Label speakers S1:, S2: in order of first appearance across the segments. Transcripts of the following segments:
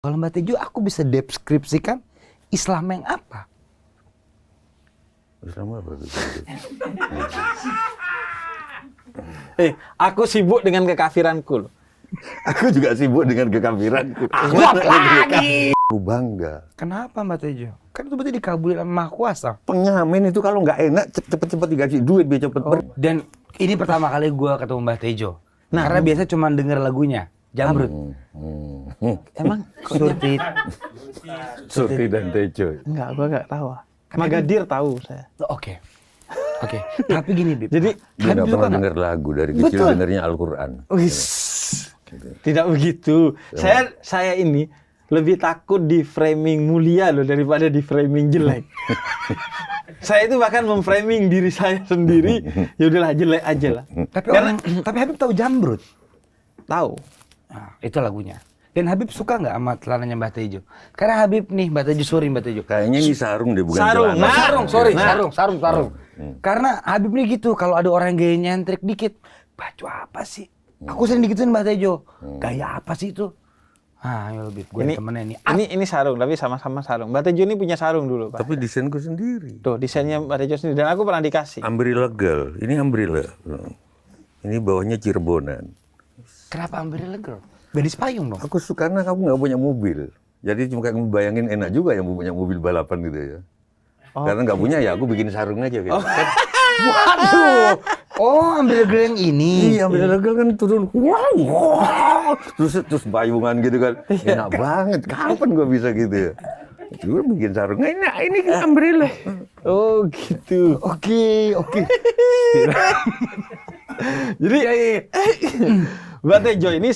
S1: Kalau Mbak Tejo, aku bisa deskripsikan Islam yang apa?
S2: Islam apa?
S3: Aku sibuk dengan kekafiranku loh.
S2: Aku juga sibuk dengan kekafiranku.
S1: Aku apa lagi?
S2: Aku bangga.
S1: Kenapa Mbak Tejo? Kan itu berarti dikabulin sama Maha Kuasa.
S2: Pengamen itu kalau nggak enak cepet-cepet dikasih duit biar cepet
S1: Dan ini pertama kali gue ketemu Mbak Tejo. Karena biasa cuma denger lagunya. Jamrut.
S3: Emang
S2: Surti dan Tejo.
S3: enggak, gua enggak tahu. Magadir tahu saya.
S1: Oke. Tapi gini, Bib.
S3: Jadi
S2: Dia nggak pernah denger lagu dari kecil,
S1: Betul.
S2: dengernya Al-Quran.
S3: tidak begitu. Saya ini lebih takut di framing mulia loh daripada di framing jelek. Saya itu bahkan memframing diri saya sendiri. Ya udahlah, jelek aja lah.
S1: Tapi Habib tahu Jamrut.
S3: Tahu.
S1: Nah, itu lagunya. Dan Habib suka nggak sama celananya Mbak Tejo? Karena Habib nih, Mbak Tejo, sorry Mbak Tejo.
S2: Kayaknya ini sarung deh, bukan
S3: Sarung.
S2: celana.
S3: Nah,
S1: Sarung. Karena Habib nih gitu, kalau ada orang gaya nyentrik dikit, baju apa sih? Aku sering digituin Mbak Tejo. Gaya apa sih itu? Ah, ya Habib, gue temennya nih.
S3: Ini sarung, tapi sama-sama sarung. Mbak Tejo ini punya sarung dulu, Pak.
S2: Tapi desainku sendiri.
S3: Tuh, desainnya Mbak Tejo sendiri. Dan aku pernah dikasih.
S2: Umbrella girl. Ini umbrella. Ini bawahnya Cirebonan.
S1: Kenapa umbrella girl? Gadis payung dong.
S2: Aku suka karena kamu nggak punya mobil. Jadi cuma kayak ngebayangin enak juga yang punya mobil balapan gitu ya. Karena nggak punya ya aku bikin sarung aja. Gitu.
S1: Waduh. Oh, umbrella girl yang ini.
S2: Iya, umbrella girl kan turun. Wow. Terus payungan gitu kan. Enak banget. Kapan gua bisa gitu ya? Gue bikin sarung. Nah, ini kan umbrella.
S3: Oh, gitu.
S1: Oke.
S3: Jadi Mbak Tejo ini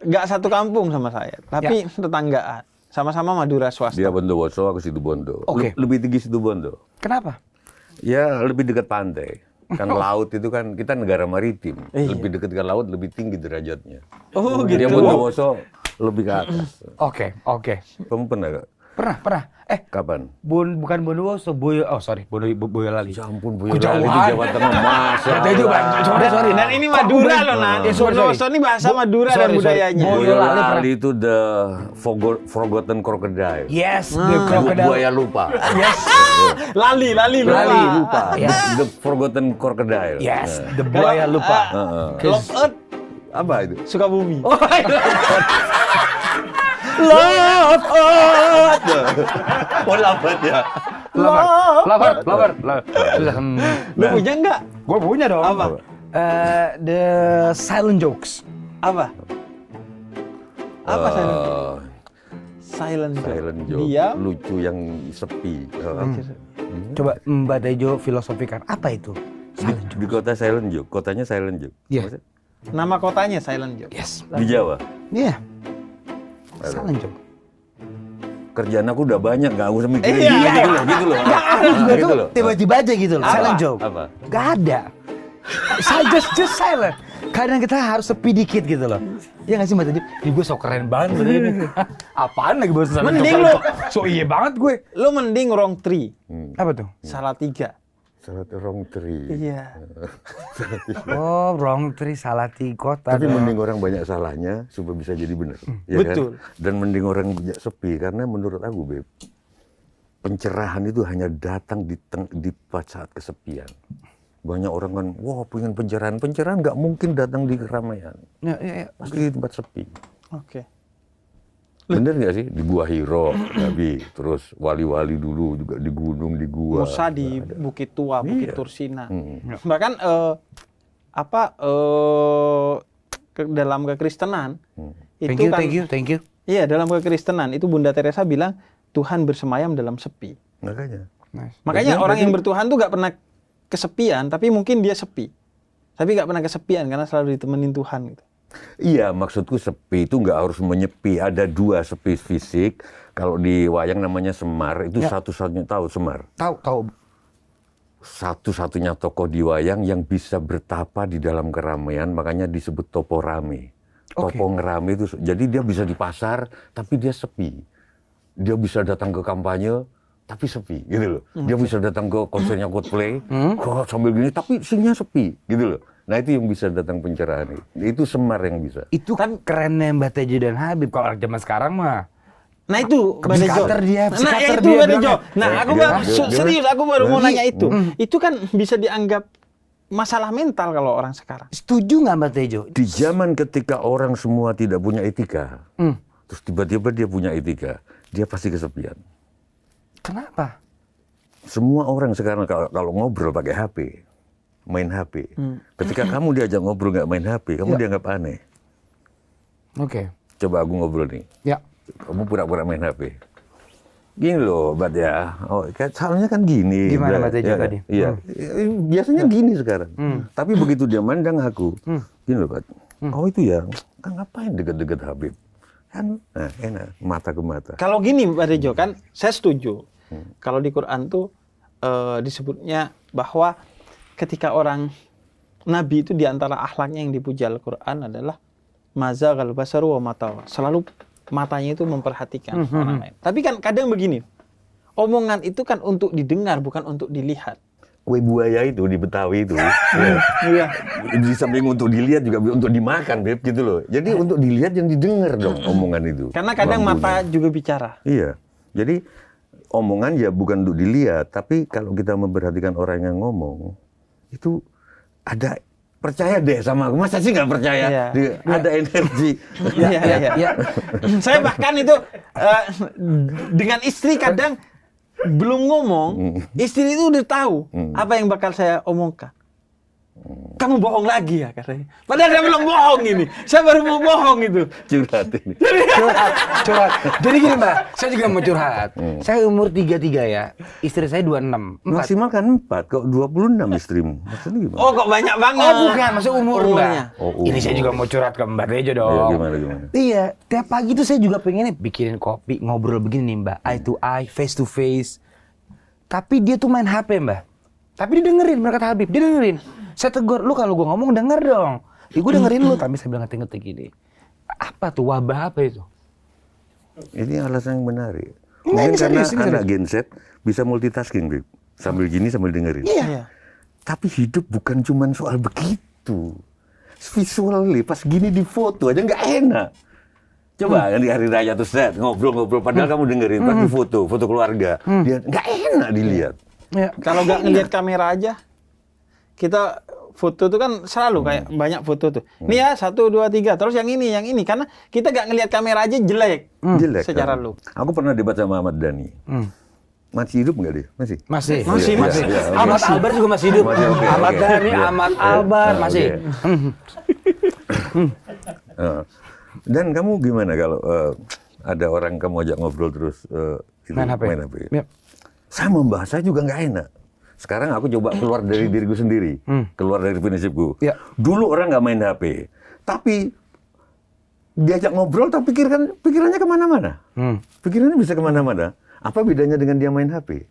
S3: nggak satu kampung sama saya, tapi tetanggaan. Sama-sama Madura swasta.
S2: Dia Bondowoso, aku Situbondo.
S1: Oke.
S2: Lebih tinggi Situbondo.
S1: Kenapa?
S2: Ya, lebih dekat pantai. Kan laut itu kan, kita negara maritim. Lebih dekat ke laut, lebih tinggi derajatnya.
S3: Oh,
S2: Dia
S3: gitu.
S2: Bondowoso lebih ke atas.
S1: Oke.
S2: Kamu pernah gak?
S1: Pernah.
S2: Kapan?
S1: Bukan Bondowoso, Boyolali.
S2: Ya ampun, Boyolali itu Jawa Tengah. Masa.
S1: Sorry.
S3: Dan ini Madura loh, Nan. Bondowoso ini bahasa Madura dan budayanya.
S2: Boyolali itu the forgotten crocodile.
S1: Yes, the crocodile.
S2: Buaya lupa.
S1: Yes.
S3: Lali
S2: lupa.
S1: Yes.
S2: The forgotten crocodile.
S1: Yes, the buaya lupa.
S3: Love Earth,
S2: Apa itu?
S3: Sukabumi.
S2: Love Earth. Oh, lambat ya.
S1: Lapar.
S3: Lu punya nggak?
S1: Gue punya dong.
S3: Apa?
S1: The silent jokes.
S3: Apa silent
S2: joke.
S3: Diam.
S2: Lucu yang sepi.
S1: Coba Mbak Tejo filosofikan apa itu silent joke?
S2: Di kota silent joke. Kotanya silent joke.
S3: Iya.
S2: Maksudnya?
S3: Nama kotanya silent joke.
S1: Yes.
S2: Di Jawa.
S1: Iya. Silent joke.
S2: Kerjaan aku udah banyak, gak usah mikirin
S3: Iya.
S2: gitu loh.
S1: Nggak, aku juga
S2: Gitu
S1: tuh
S2: loh.
S1: tiba-tiba aja gitu loh. Silent joke.
S2: Apa?
S1: Gak ada. Just silent. Kadang kita harus sepi dikit gitu loh. Iya gak sih Mbak Tejo? Ini gue so keren banget. Apaan lagi baru silent
S3: Mending
S1: joke?
S3: lu.
S1: So iya banget gue.
S3: Lu mending wrong three.
S1: Apa tuh?
S3: Salah tiga.
S2: Salah wrong tree.
S3: Iya.
S1: Oh, wrong tree, salah kota.
S2: Tapi mending orang banyak salahnya supaya bisa jadi benar. Ya
S3: Betul.
S2: Kan? Dan mending orang banyak sepi karena menurut aku, Beb, pencerahan itu hanya datang di saat kesepian. Banyak orang kan, wah pengen pencerahan. Pencerahan nggak mungkin datang di keramaian.
S1: Ya.
S2: Pasti di tempat sepi.
S3: Oke.
S2: Bener nggak sih? Di Gua Hiro, Nabi. Terus wali-wali dulu juga di gunung, di gua.
S3: Musa di Bukit Tua, Bukit
S2: Iya.
S3: Tursina. Bahkan dalam kekristenan itu
S1: Thank you.
S3: Iya, dalam kekristenan itu Bunda Teresa bilang Tuhan bersemayam dalam sepi.
S2: Makanya.
S1: Nice.
S3: Makanya orang yang bertuhan tuh gak pernah kesepian, tapi mungkin dia sepi. Tapi gak pernah kesepian karena selalu ditemenin Tuhan gitu.
S2: Iya, maksudku sepi itu nggak harus menyepi. Ada dua sepi fisik. Kalau di wayang namanya Semar, itu satu-satunya tahu Semar.
S1: Tahu.
S2: Satu-satunya tokoh di wayang yang bisa bertapa di dalam keramaian, makanya disebut topo rame. Topo ngerame itu, jadi dia bisa di pasar, tapi dia sepi. Dia bisa datang ke kampanye, tapi sepi, gitu loh. Dia bisa datang ke konsernya Coldplay, sambil gini, tapi isinya sepi, gitu loh. Nah itu yang bisa datang pencerahan. Itu Semar yang bisa.
S1: Itu kan kerennya Mbak Tejo dan Habib. Kalau zaman sekarang mah.
S3: Nah itu Mbak Tejo.
S1: Psikater dia.
S3: Nah itu
S1: dia
S3: Mbak Tejo.
S1: bilangnya.
S3: Nah aku serius, aku baru mau nanya itu. Itu kan bisa dianggap masalah mental kalau orang sekarang.
S1: Setuju nggak Mbak Tejo?
S2: Di zaman ketika orang semua tidak punya etika, terus tiba-tiba dia punya etika, dia pasti kesepian.
S1: Kenapa?
S2: Semua orang sekarang kalau ngobrol pakai HP, main HP. Ketika kamu diajak ngobrol nggak main HP, kamu dianggap aneh.
S1: Oke.
S2: Coba aku ngobrol nih.
S1: Ya.
S2: Kamu pura-pura main HP. Gini loh, Bat ya. Oh, soalnya kan gini.
S1: Gimana Mbak Tejo tadi?
S2: Iya. Biasanya gini sekarang. Tapi begitu dia mandang aku, gini loh, Bat. Oh itu ya, kan ngapain deket-deket Habib? Kan enak, mata ke mata.
S3: Kalau gini Mbak Tejo kan, saya setuju. Kalau di Quran tuh disebutnya bahwa ketika orang Nabi itu diantara akhlaknya yang dipuja Al-Quran adalah mazaghal basaru wa matawa. Selalu matanya itu memperhatikan orang lain. Tapi kan kadang begini, omongan itu kan untuk didengar, bukan untuk dilihat.
S2: Kue buaya itu di Betawi itu,
S3: Iya.
S2: di samping untuk dilihat juga untuk dimakan, Beb, gitu loh. Jadi untuk dilihat yang didengar dong omongan itu.
S3: Karena kadang mata juga bicara.
S2: Iya. Jadi omongan ya bukan untuk dilihat, tapi kalau kita memperhatikan orang yang ngomong, itu ada, percaya deh sama aku. Masa sih nggak percaya?
S3: Iya.
S2: Ada energi.
S3: Iya. Saya bahkan itu dengan istri kadang belum ngomong, istri itu udah tahu apa yang bakal saya omongkan. Kamu bohong lagi ya katanya. Padahal dia belum bohong ini. Saya baru mau bohong itu.
S2: Curhat ini.
S1: Curhat. Jadi gini Mbak, saya juga mau curhat. Saya umur 33 ya, istri saya 26.
S2: Maksimal kan 4, kok 26 istrimu. Maksudnya gimana?
S3: Oh kok banyak banget.
S1: Oh bukan, maksud umurnya.
S2: Oh,
S1: Ini saya juga mau curhat ke Mbak Tejo dong.
S2: Iya, gimana?
S1: Iya, tiap pagi tuh saya juga pengennya bikinin kopi, ngobrol begini nih Mbak, eye to eye, face to face. Tapi dia tuh main HP Mbak. Tapi dia dengerin, mereka kata Habib, dia dengerin. Saya tegur, lu kalau gue ngomong denger dong. Ya gue dengerin lu, tapi saya bilang ngetik-ngetik gini. Apa tuh, wabah apa itu?
S2: Ini alasan yang menarik.
S1: Ini
S2: Mungkin karena
S1: serius.
S2: anak Gen Z bisa multitasking, Bib. Sambil gini, sambil dengerin.
S1: Iya.
S2: Tapi hidup bukan cuma soal begitu. Visually, pas gini di foto aja nggak enak. Coba di hari raya tuh set, ngobrol-ngobrol, padahal kamu dengerin, pas di foto keluarga. Dia nggak enak dilihat.
S1: Ya.
S3: Kalau nggak ngelihat kamera aja, kita foto tuh kan selalu kayak banyak foto tuh. Nih ya 1, 2, 3, terus yang ini. Karena kita nggak ngelihat kamera aja jelek.
S2: Jelek.
S3: Secara
S2: kan?
S3: look.
S2: Aku pernah debat sama Ahmad Dhani. Masih hidup nggak dia? Masih?
S1: Masih.
S2: Iya,
S1: Ahmad Albar juga masih hidup.
S2: Masih, oke,
S1: Ahmad
S2: oke.
S1: Dhani,
S2: Iya.
S1: Ahmad Albar
S2: Oke.
S1: masih.
S2: Dan kamu gimana kalau ada orang kamu ajak ngobrol terus
S1: Main HP. Yep.
S2: Sama bahasa juga nggak enak. Sekarang aku coba keluar dari diriku sendiri, keluar dari prinsipku.
S1: Ya.
S2: Dulu orang nggak main HP, tapi diajak ngobrol, tapi pikirannya kemana-mana. Pikirannya bisa kemana-mana. Apa bedanya dengan dia main HP?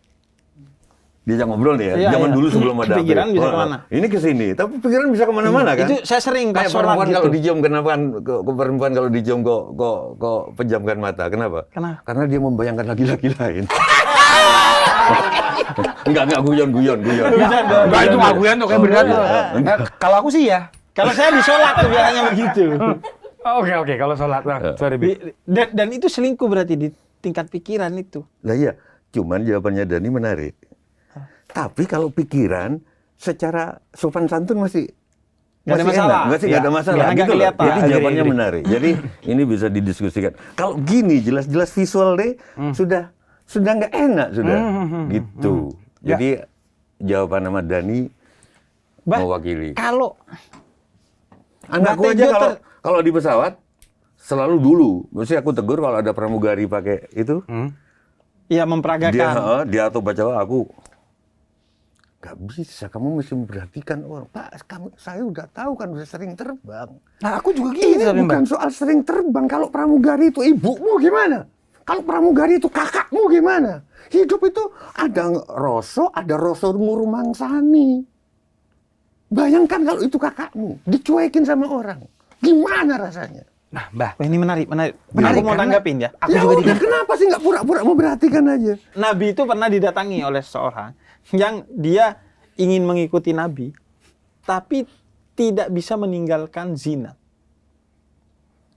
S2: Diajak ngobrol nih ya,
S3: Iya,
S2: zaman
S3: iya.
S2: dulu sebelum ada HP.
S3: Pikiran bisa kemana?
S2: Ini ke sini, tapi pikiran bisa kemana-mana kan?
S3: Itu saya sering pas
S2: Kayak
S3: sholat
S2: perempuan
S3: gitu.
S2: kalau dicium, kenapa kok perempuan kalau dicium kok pejamkan mata? Kenapa?
S3: Kenapa?
S2: Karena dia membayangkan laki-laki lain. Enggak guyon.
S1: Enggak itu ngakuin tuh kayak beneran tuh. Nah, kalau aku sih ya.
S3: Kalau saya di sholat tuh biasanya begitu.
S1: Oke, kalau sholat. Nah, sorry, Bi.
S3: Dan itu selingkuh berarti di tingkat pikiran itu.
S2: Lah iya, cuman jawabannya Dhani menarik. Tapi kalau pikiran secara sopan santun masih
S3: Nggak ada
S2: enak.
S3: masalah.
S2: Nggak ada masalah.
S3: Nggak
S2: Gitu loh.
S3: kelihatan.
S2: Jadi
S1: Agree,
S2: jawabannya
S1: agree.
S2: menarik. Jadi ini bisa didiskusikan. Kalau gini jelas-jelas visual deh sudah nggak enak sudah. Gitu.
S1: Ya.
S2: Jadi jawaban nama Dhani mewakili.
S3: Kalau
S2: Anakku
S3: Mbak
S2: aja
S3: Tejo
S2: kalau di pesawat selalu dulu. Mesti aku tegur kalau ada pramugari pakai itu.
S3: ya memperagakan.
S2: Dia atau baca aku nggak bisa, kamu mesti memperhatikan orang. Pak, saya udah tahu kan, udah sering terbang.
S1: Nah, aku juga gitu.
S2: Ini bukan soal sering terbang. Kalau pramugari itu ibumu gimana? Kalau pramugari itu kakakmu gimana? Hidup itu ada rasa ngurumangsani. Bayangkan kalau itu kakakmu, dicuekin sama orang. Gimana rasanya?
S1: Nah, Mbah.
S3: Wah, ini menarik. Aku mau
S1: karena
S3: tanggapin ya.
S1: Aku
S2: Ya
S1: juga
S2: udah, kenapa sih nggak pura-pura memperhatikan aja?
S3: Nabi itu pernah didatangi oleh seseorang yang dia ingin mengikuti Nabi, tapi tidak bisa meninggalkan zina.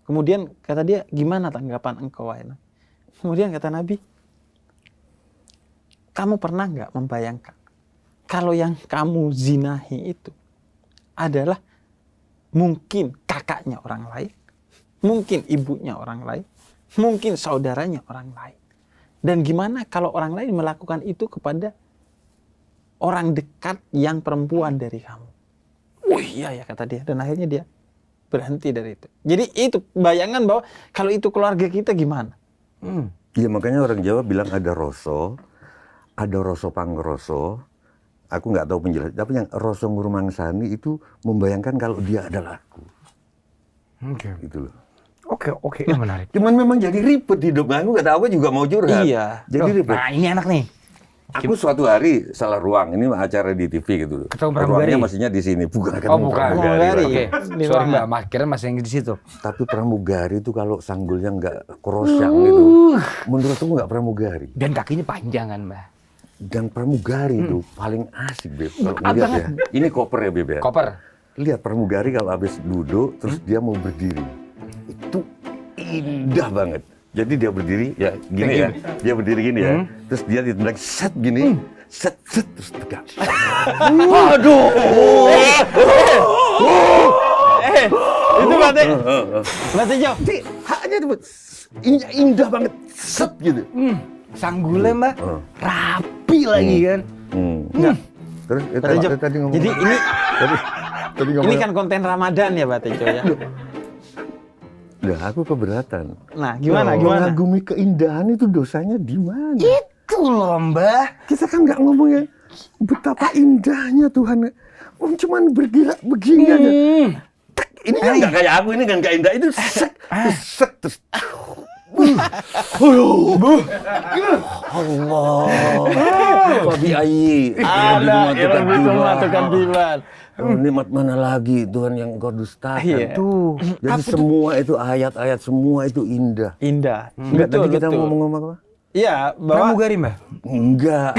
S3: Kemudian kata dia, gimana tanggapan engkau wahai Nabi? Kemudian kata Nabi, kamu pernah nggak membayangkan kalau yang kamu zinahi itu adalah mungkin kakaknya orang lain, mungkin ibunya orang lain, mungkin saudaranya orang lain. Dan gimana kalau orang lain melakukan itu kepada orang dekat yang perempuan dari kamu? Oh iya ya, kata dia. Dan akhirnya dia berhenti dari itu. Jadi itu bayangan bahwa kalau itu keluarga kita gimana?
S2: Iya, makanya orang Jawa bilang ada roso pangroso. Aku nggak tahu penjelasan, tapi yang roso ngurmangsani itu membayangkan kalau dia adalah aku.
S1: Oke.
S2: Gitu loh.
S1: Oke, menarik.
S2: Cuman memang jadi ribet hidup. Aku nggak tahu, aku juga mau curhat.
S3: Iya.
S2: Jadi ribet.
S1: Nah, ini enak nih.
S2: Aku suatu hari salah ruang, ini acara di TV gitu.
S1: Ketemu pramugari.
S2: Ruangnya maksudnya di sini, bukan ketemu
S1: bukan.
S2: pramugari.
S3: Pramugari.
S1: Oke, sorry Mbak, kira masih yang di situ.
S2: Tapi pramugari itu kalau sanggulnya nggak krosyang gitu, menurutku nggak pramugari.
S1: Dan kakinya panjang kan Mbak.
S2: Dan pramugari itu paling asik, Beb. Kalau lihat ya, ini koper ya, Beb ya.
S1: Koper.
S2: Lihat pramugari kalau habis duduk, terus dia mau berdiri. Itu indah banget. Jadi dia berdiri, ya gini ya. Dia berdiri gini ya. Terus dia ditendang, set gini. Set, terus tegak. Aduh!
S3: Itu Bate Jo.
S2: Hanya itu indah banget. Set gitu.
S1: Sanggulnya Mbak, rapi lagi kan.
S2: Enggak. Terus
S3: Bate Jo.
S2: tadi ngomong.
S3: Jadi
S2: Tadi
S3: ini kan konten Ramadan ya Bate Jo ya.
S2: Lah, aku keberatan.
S3: Nah, gimana?
S2: Mengagumi keindahan itu dosanya di mana?
S1: Itu loh Mbak.
S2: Kita kan nggak ngomongnya betapa indahnya Tuhan. Cuman bergerak begini aja. Tek, ini kan nggak kayak aku, ini kan nggak indah. Itu sek, terus. Allah. Fabi ayi.
S3: Ada yang mematukan tiban.
S2: Nikmat mana lagi Tuhan yang kau dustakan?
S3: Iya.
S1: Tuh.
S2: Jadi semua itu ayat-ayat semua itu indah.
S3: Indah.
S2: Enggak, tadi kita ngomong apa?
S3: Iya, bahwa
S1: Pramugari Mbak.
S2: Enggak.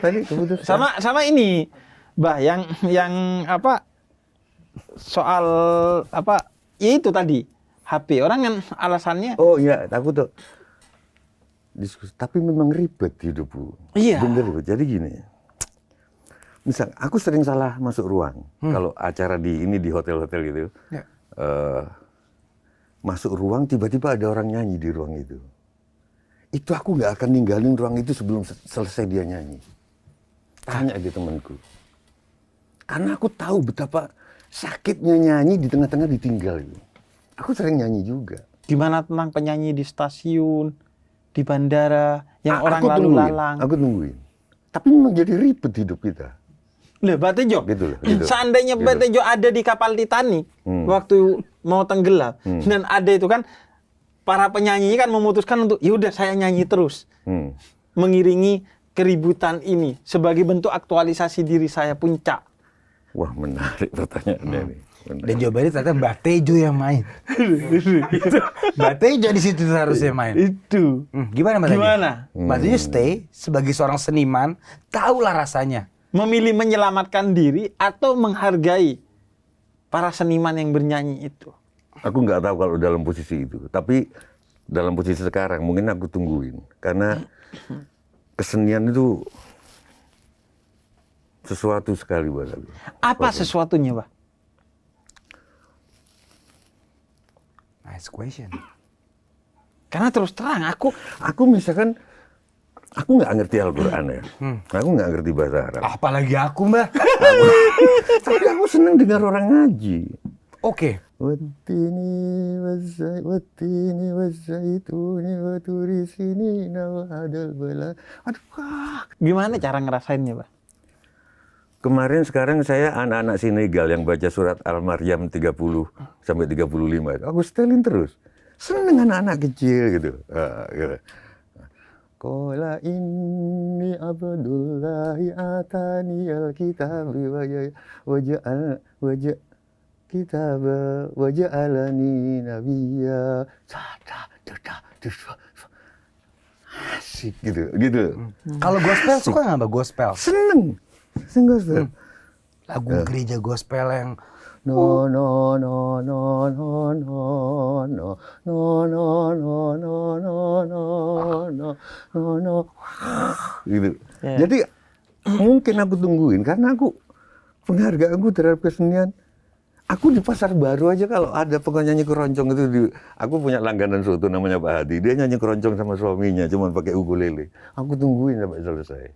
S2: Tadi keputus.
S3: sama ini, Bah, yang apa soal apa? Ya itu tadi HP orang kan alasannya.
S2: Oh iya, aku tuh diskusi. Tapi memang ribet hidupku.
S3: Iya.
S2: Bener ribet. Jadi gini. Misal, aku sering salah masuk ruang. Kalau acara di hotel-hotel gitu.
S1: Ya.
S2: Masuk ruang, tiba-tiba ada orang nyanyi di ruang itu. Itu aku nggak akan ninggalin ruang itu sebelum selesai dia nyanyi. Tanya di temanku. Karena aku tahu betapa sakitnya nyanyi di tengah-tengah ditinggal. Aku sering nyanyi juga.
S3: Gimana tentang penyanyi di stasiun, di bandara, yang orang
S2: Aku
S3: lalu
S2: tungguin,
S3: lalang.
S2: Aku tungguin. Tapi memang jadi ribet hidup kita.
S3: Lah, Bate Jo.
S2: Gitu loh, gitu.
S3: Seandainya
S2: Gitu.
S3: Bate Jo ada di kapal Titanic waktu mau tenggelam dan ada itu kan para penyanyi kan memutuskan untuk ya udah saya nyanyi terus. Mengiringi keributan ini sebagai bentuk aktualisasi diri saya puncak.
S2: Wah, menarik pertanyaannya nih. Menarik.
S1: Dan jawabannya ternyata Mbak Tejo yang main. Mbak Tejo di situ harusnya main.
S3: Itu.
S1: Gimana Mbak Tejo?
S3: Gimana?
S1: Mbak Tejo stay sebagai seorang seniman, tahulah rasanya.
S3: Memilih menyelamatkan diri atau menghargai para seniman yang bernyanyi itu.
S2: Aku nggak tahu kalau dalam posisi itu. Tapi dalam posisi sekarang mungkin aku tungguin. Karena kesenian itu sesuatu sekali buat aku.
S3: Apa sesuatunya, Bah?
S1: Nice question.
S3: Karena terus terang
S2: Aku misalkan aku nggak ngerti Al-Quran ya. Aku nggak ngerti bahasa Arab.
S1: Apalagi aku Mbak.
S2: Tapi aku senang dengar orang ngaji.
S1: Oke.
S2: Wattini waszaituni wa turi sinina wa hadal bala. Aduh,
S3: gimana cara ngerasainnya, Bah?
S2: kemarin sekarang saya anak-anak Senegal yang baca surat Al-Maryam 30 sampai 35 itu. Aku setelin terus. Seneng anak-anak kecil gitu. Gitu. Qala inni abdullahi atani al-kitab waja'alani nabiyya. Asik gitu.
S1: Kalau gospel suka nggak Mbak gospel?
S2: Seneng gospel.
S1: Lagu gereja gospel yang
S2: no no no no no no no no no no no no no no no no gitu. Jadi mungkin aku tungguin karena aku penghargaanku terhadap kesenian. Aku di Pasar Baru aja kalau ada penyanyi keroncong itu aku punya langganan soto namanya Pak Hadi. Dia nyanyi keroncong sama suaminya cuma pakai ukulele. Aku tungguin sampai selesai.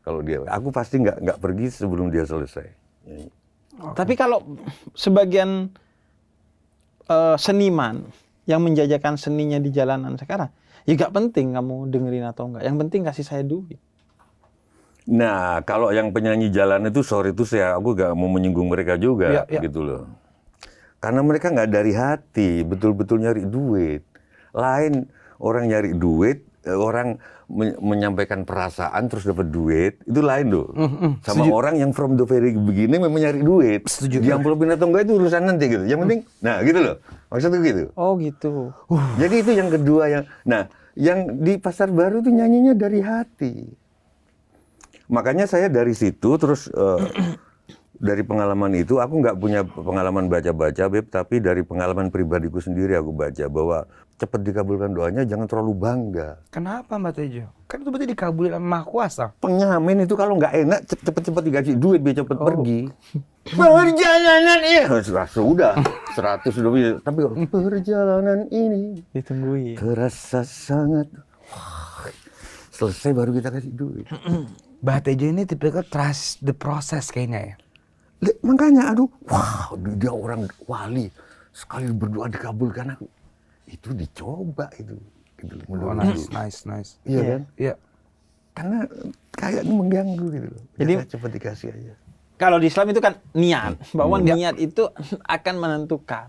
S2: Kalau dia, aku pasti nggak pergi sebelum dia selesai.
S3: Tapi kalau sebagian seniman yang menjajakan seninya di jalanan sekarang, ya nggak penting kamu dengerin atau enggak. Yang penting kasih saya duit.
S2: Nah, kalau yang penyanyi jalan itu, sorry itu aku gak mau menyinggung mereka juga, gitu loh. Karena mereka nggak dari hati, betul-betul nyari duit. Lain orang nyari duit, orang menyampaikan perasaan terus dapat duit, itu lain loh. Sama orang yang from the very beginning memang nyari duit.
S1: Setuju.
S2: Diamplopin atau enggak itu urusan nanti gitu. Yang penting, nah gitu loh. Maksudnya gitu.
S3: Oh gitu.
S2: Jadi itu yang kedua yang di Pasar Baru itu nyanyinya dari hati. Makanya saya dari situ terus dari pengalaman itu aku nggak punya pengalaman baca-baca Beb, tapi dari pengalaman pribadiku sendiri aku baca bahwa cepat dikabulkan doanya, jangan terlalu bangga.
S1: Kenapa Mbak Tejo? Kan itu berarti dikabulin sama Maha Kuasa.
S2: Pengamen itu kalau nggak enak cepet-cepet dikasih duit biar cepet pergi. Perjalanan sudah 100 lebih, tapi perjalanan ini
S3: Ditungguin.
S2: terasa sangat selesai baru kita kasih duit.
S1: Mbak Tejo ini tipikal trust the process kayaknya ya.
S2: Makanya aduh, wow, dia orang wali, sekali berdoa dikabulkan aku. Itu dicoba itu. Gitu,
S1: Nice.
S2: Iya kan?
S1: Iya.
S2: Karena kayaknya mengganggu gitu loh.
S3: Jadi
S2: cepat dikasih aja.
S3: kalau di Islam itu kan niat, bahwa niat itu akan menentukan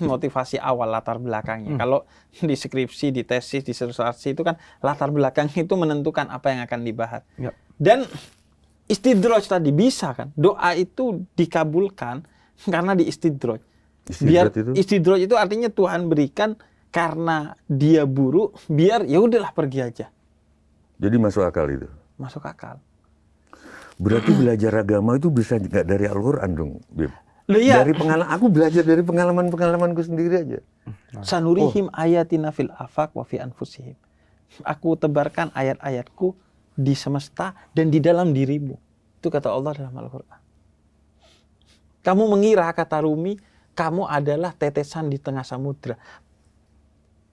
S3: motivasi awal, latar belakangnya. Kalau di skripsi, di tesis, di disertasi itu kan latar belakang itu menentukan apa yang akan dibahas.
S1: Yep.
S3: Dan istidroj tadi bisa kan, doa itu dikabulkan karena di istidroj. Biar istidroj itu artinya Tuhan berikan karena dia buruk, biar ya udahlah pergi aja.
S2: Jadi masuk akal itu.
S3: Masuk akal.
S2: Berarti belajar agama itu bisa nggak dari Al-Quran dong, Beb?
S3: Loh, iya.
S2: Dari pengalaman, aku belajar dari pengalamanku sendiri aja.
S3: Sanurihim ayatina fil afaq wa fi anfusihim. Aku tebarkan ayat-ayatku di semesta dan di dalam dirimu. Itu kata Allah dalam Al-Quran. Kamu mengira, kata Rumi, kamu adalah tetesan di tengah samudra.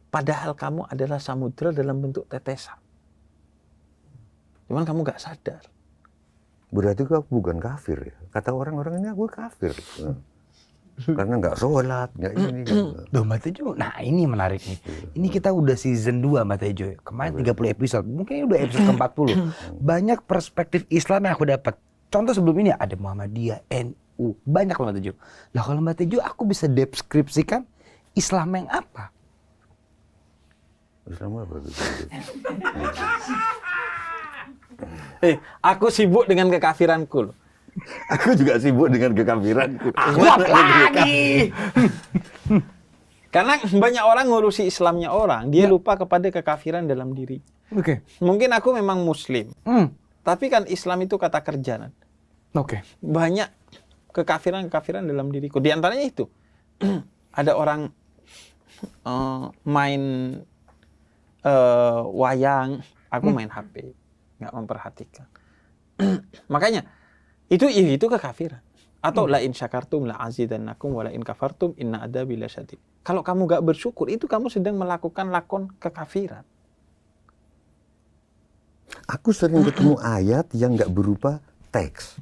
S3: Padahal kamu adalah samudra dalam bentuk tetesan. Cuman kamu gak sadar.
S2: Berarti aku bukan kafir ya. Kata orang-orang ini aku kafir. Karena nggak sholat, nggak ini.
S1: Duh Mbak Tejo, nah ini menarik nih. Ini kita udah season 2 Mbak Tejo. Kemarin 30 episode, mungkin ini udah episode ke-40. Banyak perspektif Islam yang aku dapat. Contoh sebelum ini ada Muhammadiyah, NU, banyak loh Mbak Tejo. Lah kalau Mbak Tejo aku bisa deskripsikan Islam yang apa?
S2: Islam apa?
S3: Aku sibuk dengan kekafiranku loh.
S2: Aku juga sibuk dengan kekafiran.
S1: Lagi.
S3: Karena banyak orang ngurusi Islamnya orang, dia lupa kepada kekafiran dalam diri.
S1: Oke.
S3: Mungkin aku memang Muslim, tapi kan Islam itu kata kerjaan.
S1: Oke.
S3: Banyak kekafiran dalam diriku. Di antaranya itu ada orang main wayang, aku main HP, nggak memperhatikan. Makanya itu kekafiran. Atau la in syakartum la azidannakum wa la in kafartum inna adzabi lasyadid. Kalau kamu gak bersyukur, itu kamu sedang melakukan lakon kekafiran.
S2: Aku sering ketemu ayat yang nggak berupa teks,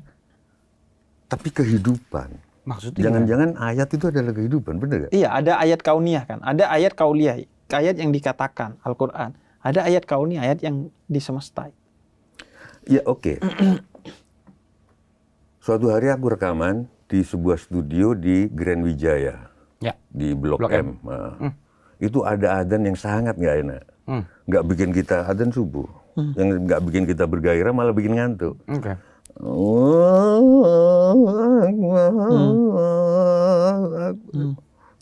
S2: tapi kehidupan.
S1: Maksudnya
S2: jangan-jangan ayat itu adalah kehidupan, benar gak?
S3: Iya, ada ayat kauniyah kan. Ada ayat kauliyah, ayat yang dikatakan Al-Quran. Ada ayat kauniyah, ayat yang disemestai.
S2: Ya oke. Suatu hari aku rekaman di sebuah studio di Grand Wijaya, di Blok M. Nah, itu ada adzan yang sangat nggak enak, nggak bikin kita adzan subuh, yang nggak bikin kita bergairah malah bikin ngantuk.
S1: Oke.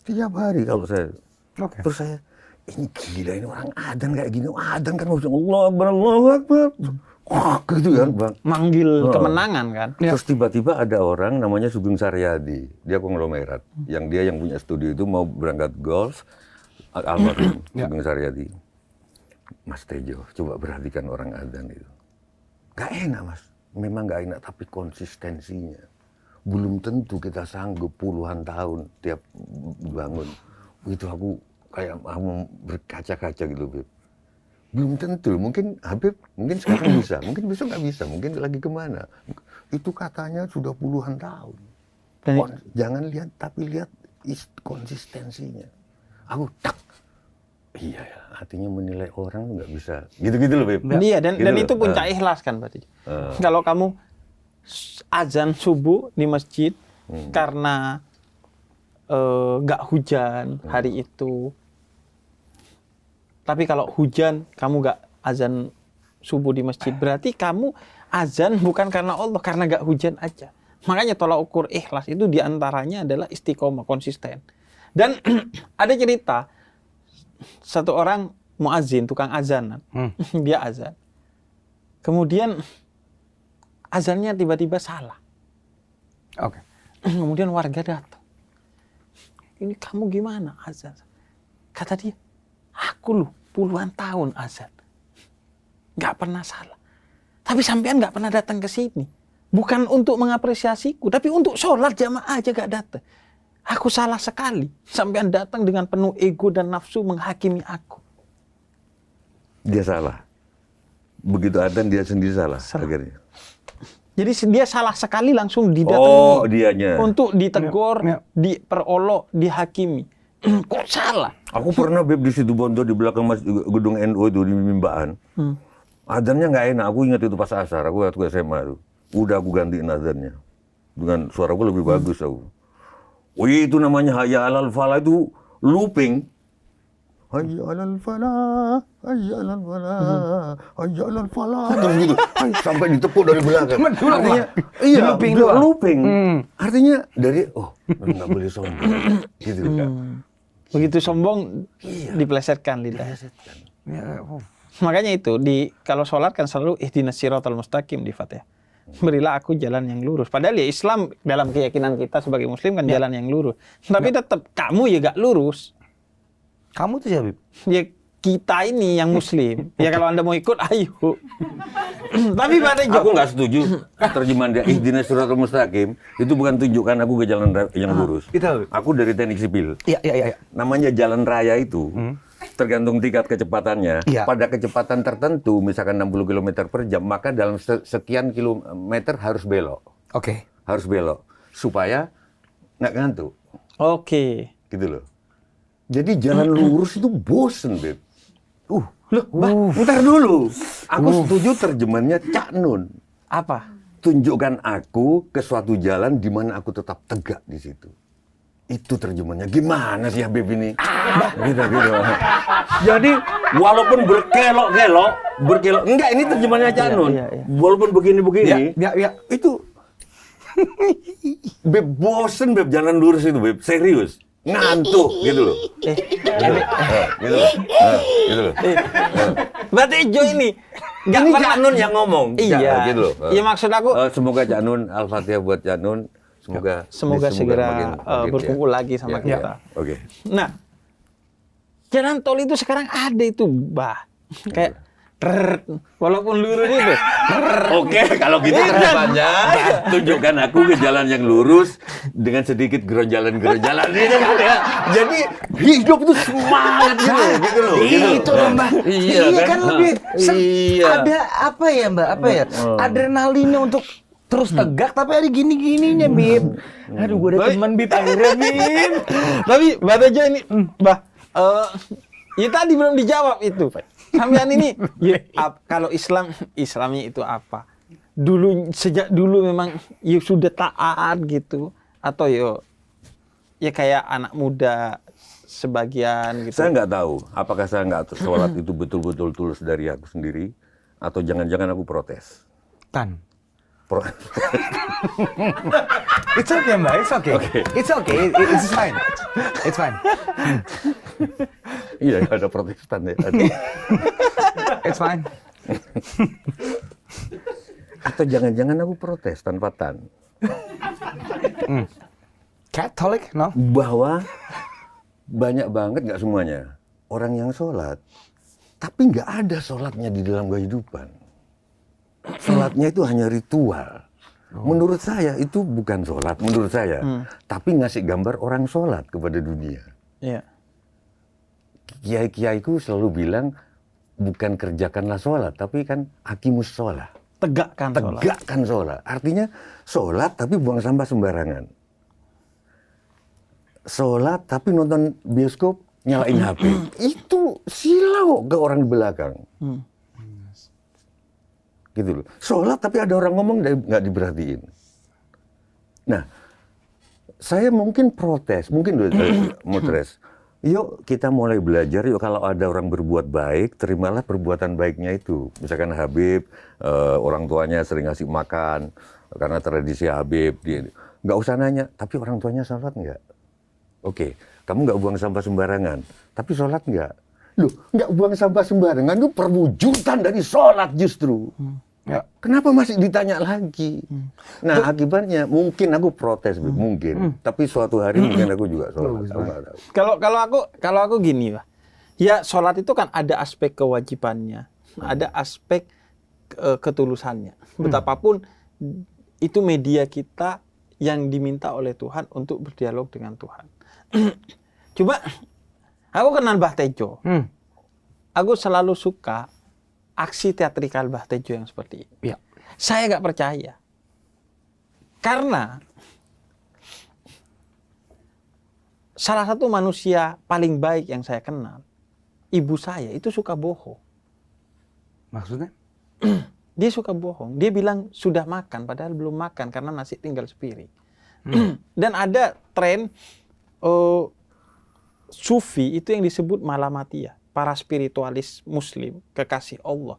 S2: Tiap hari kalau saya, terus saya ini gila ini orang adzan kayak gini, adzan kan harus Allah Akbar, gitu kan Bang.
S3: Manggil kemenangan kan.
S2: Terus tiba-tiba ada orang namanya Sugeng Saryadi, dia konglomerat, yang punya studio itu mau berangkat golf, almarhum Sugeng Saryadi. Mas Tejo, coba perhatikan orang adzan itu. Gak enak Mas, memang gak enak, tapi konsistensinya. Belum tentu kita sanggup puluhan tahun tiap bangun. Itu aku kayak mau berkaca-kaca gitu, Beb. Belum tentu, mungkin Habib, mungkin sekarang bisa, mungkin besok nggak bisa, mungkin lagi kemana. Itu katanya sudah puluhan tahun. Jangan lihat, tapi lihat konsistensinya. Aku tak, iya ya, artinya menilai orang nggak bisa. Gitu-gitu loh, Beb.
S3: Iya, dan
S2: Gitu
S3: itu
S2: loh.
S3: puncak ikhlas kan berarti. Kalau kamu azan subuh di masjid karena nggak hujan hari itu, tapi kalau hujan kamu nggak azan subuh di masjid, berarti kamu azan bukan karena Allah, karena nggak hujan aja. Makanya tolak ukur ikhlas itu diantaranya adalah istiqomah, konsisten. Dan ada cerita satu orang muazin, tukang azan, dia azan, kemudian azannya tiba-tiba salah.
S1: Oke.
S3: Kemudian warga datang, ini kamu gimana azan? Kata dia, aku loh puluhan tahun azan, nggak pernah salah. Tapi sampean nggak pernah datang ke sini, bukan untuk mengapresiasiku, tapi untuk sholat jamaah aja nggak datang. Aku salah sekali, sampean datang dengan penuh ego dan nafsu menghakimi aku.
S2: Dia salah. Begitu adzan dia sendiri salah. Akhirnya.
S3: Jadi dia salah sekali langsung didatangi.
S2: Oh, dianya.
S3: Untuk ditegur, diperolok, dihakimi. Kok salah?
S2: Aku pernah Beb di situ Bondo di belakang gedung NU itu di Mimbaan. Adzannya nggak enak. Aku ingat itu pas asar. Aku waktu SMA itu. Udah aku gantiin adzannya dengan suaraku lebih bagus aku. Wih, itu namanya hayya 'alal falah itu looping. Hayya 'alal falah, hayya 'alal falah, hayya 'alal falah. Terus gitu. Sampai ditepuk dari belakang. Artinya iya,
S1: looping doang.
S2: looping. Artinya dari nggak boleh sombong. Gitu kan.
S3: Begitu sombong, dipelesetkan lidah. Makanya itu, kalau sholat kan selalu ihdinas siratal mustaqim di Fatihah. Berilah aku jalan yang lurus. Padahal ya Islam dalam keyakinan kita sebagai Muslim kan jalan yang lurus. Tapi tetap kamu ya gak lurus.
S1: Kamu tuh siapa, Bib?
S3: Ya kita ini yang Muslim. Ya kalau Anda mau ikut, ayo. Tapi pada
S2: Aku nggak setuju terjemahan dia ihdinas siratal mustaqim itu bukan tunjukkan aku ke jalan yang lurus.
S1: Itu.
S2: Aku dari teknik sipil.
S1: Iya.
S2: Namanya jalan raya itu tergantung tingkat kecepatannya.
S1: Iya.
S2: Pada kecepatan tertentu, misalkan 60 km per jam, maka dalam sekian kilometer harus belok.
S1: Oke.
S2: Harus belok supaya nggak ngantuk.
S3: Oke.
S2: Gitu loh. Jadi jalan lurus itu bosen, Beb. Bentar dulu. Aku setuju terjemahannya Cak Nun.
S3: Apa?
S2: Tunjukkan aku ke suatu jalan di mana aku tetap tegak di situ. Itu terjemahannya. Gimana sih Habib ini? Gitu. Jadi walaupun berkelok-kelok, enggak, ini terjemahannya Cak Nun.
S3: Iya.
S2: Walaupun begini-begini,
S1: Ya.
S2: itu Beb bosen Beb jalan lurus itu Beb, serius. Ngantuk gitu loh. Gitu loh.
S3: Berarti Jo ini
S2: Ini Cak Nun yang ngomong.
S3: Iya.
S2: Gitu loh.
S3: Iya, maksud aku
S2: semoga Cak Nun, Al-Fatihah buat Cak Nun. Semoga
S3: segera
S2: makin
S3: berkumpul lagi sama
S2: ya.
S3: kita.
S2: Oke.
S3: Nah, jalan tol itu sekarang ada itu, Bah. Kayak walaupun lurus itu.
S2: Oke, kalau gitu harapannya tunjukkan aku ke jalan yang lurus dengan sedikit geronjalan-geronjalan itu kan ya. Jadi hidup tuh semangat gitu loh.
S1: Itu loh, Mbak.
S2: Iya
S1: kan lebih
S2: Iya.
S1: ada apa ya, Mbak? Apa ya? Adrenalinnya untuk terus tegak tapi ada gini-gininya, Bib. Aduh, gue ada teman Bib akhirnya, Bib.
S3: Tapi Mbak Tejo ini, Bah, ya tadi belum dijawab itu. Sampean ini, ya, kalau Islamnya itu apa? Sejak dulu memang ya sudah taat gitu, atau ya kayak anak muda sebagian gitu.
S2: Saya nggak tahu apakah saya nggak sholat itu betul-betul tulus dari aku sendiri atau jangan-jangan aku protes.
S1: It's okay, Mbak. It's okay. It's okay. It's fine. It's fine.
S2: Iya, ada Protestan ya.
S1: It's fine.
S2: Atau jangan-jangan aku protes tanpa tan.
S1: Catholic, no?
S2: Bahwa banyak banget, nggak semuanya, orang yang sholat, tapi nggak ada sholatnya di dalam kehidupan. Sholatnya itu hanya ritual. Menurut saya itu bukan sholat, menurut saya. Tapi ngasih gambar orang sholat kepada dunia.
S3: Iya.
S2: Kiai-kiaiku selalu bilang, bukan kerjakanlah sholat, tapi kan akimus sholat.
S3: Tegakkan sholat.
S2: Tegakkan sholat. Artinya sholat tapi buang sampah sembarangan. Sholat tapi nonton bioskop nyalain HP. Itu silau ke orang di belakang. Gitu loh. Sholat tapi ada orang ngomong nggak diperhatiin. Nah, saya mungkin protes, mungkin protes. Yuk kita mulai belajar, yuk kalau ada orang berbuat baik, terimalah perbuatan baiknya itu. Misalkan Habib, orang tuanya sering ngasih makan, karena tradisi Habib. Nggak usah nanya, tapi orang tuanya sholat nggak? Oke, kamu nggak buang sampah sembarangan, tapi sholat nggak? Loh, nggak buang sampah sembarangan itu perwujudan dari sholat justru. Ya. Kenapa masih ditanya lagi? Nah, akibatnya mungkin aku protes, mungkin. Tapi suatu hari mungkin aku juga sholat.
S3: Kalau aku gini, Pak. Ya, sholat itu kan ada aspek kewajibannya, ada aspek ketulusannya. Betapapun itu media kita yang diminta oleh Tuhan untuk berdialog dengan Tuhan. Coba, aku kenal Mbah Tejo. Aku selalu suka aksi teatrikal Mbah Tejo yang seperti ini.
S1: Ya.
S3: Saya nggak percaya. Karena salah satu manusia paling baik yang saya kenal, ibu saya itu suka bohong.
S1: Maksudnya?
S3: Dia suka bohong. Dia bilang sudah makan, padahal belum makan karena nasi tinggal sepiring. Dan ada tren sufi itu yang disebut malamatia. Para spiritualis muslim, kekasih Allah.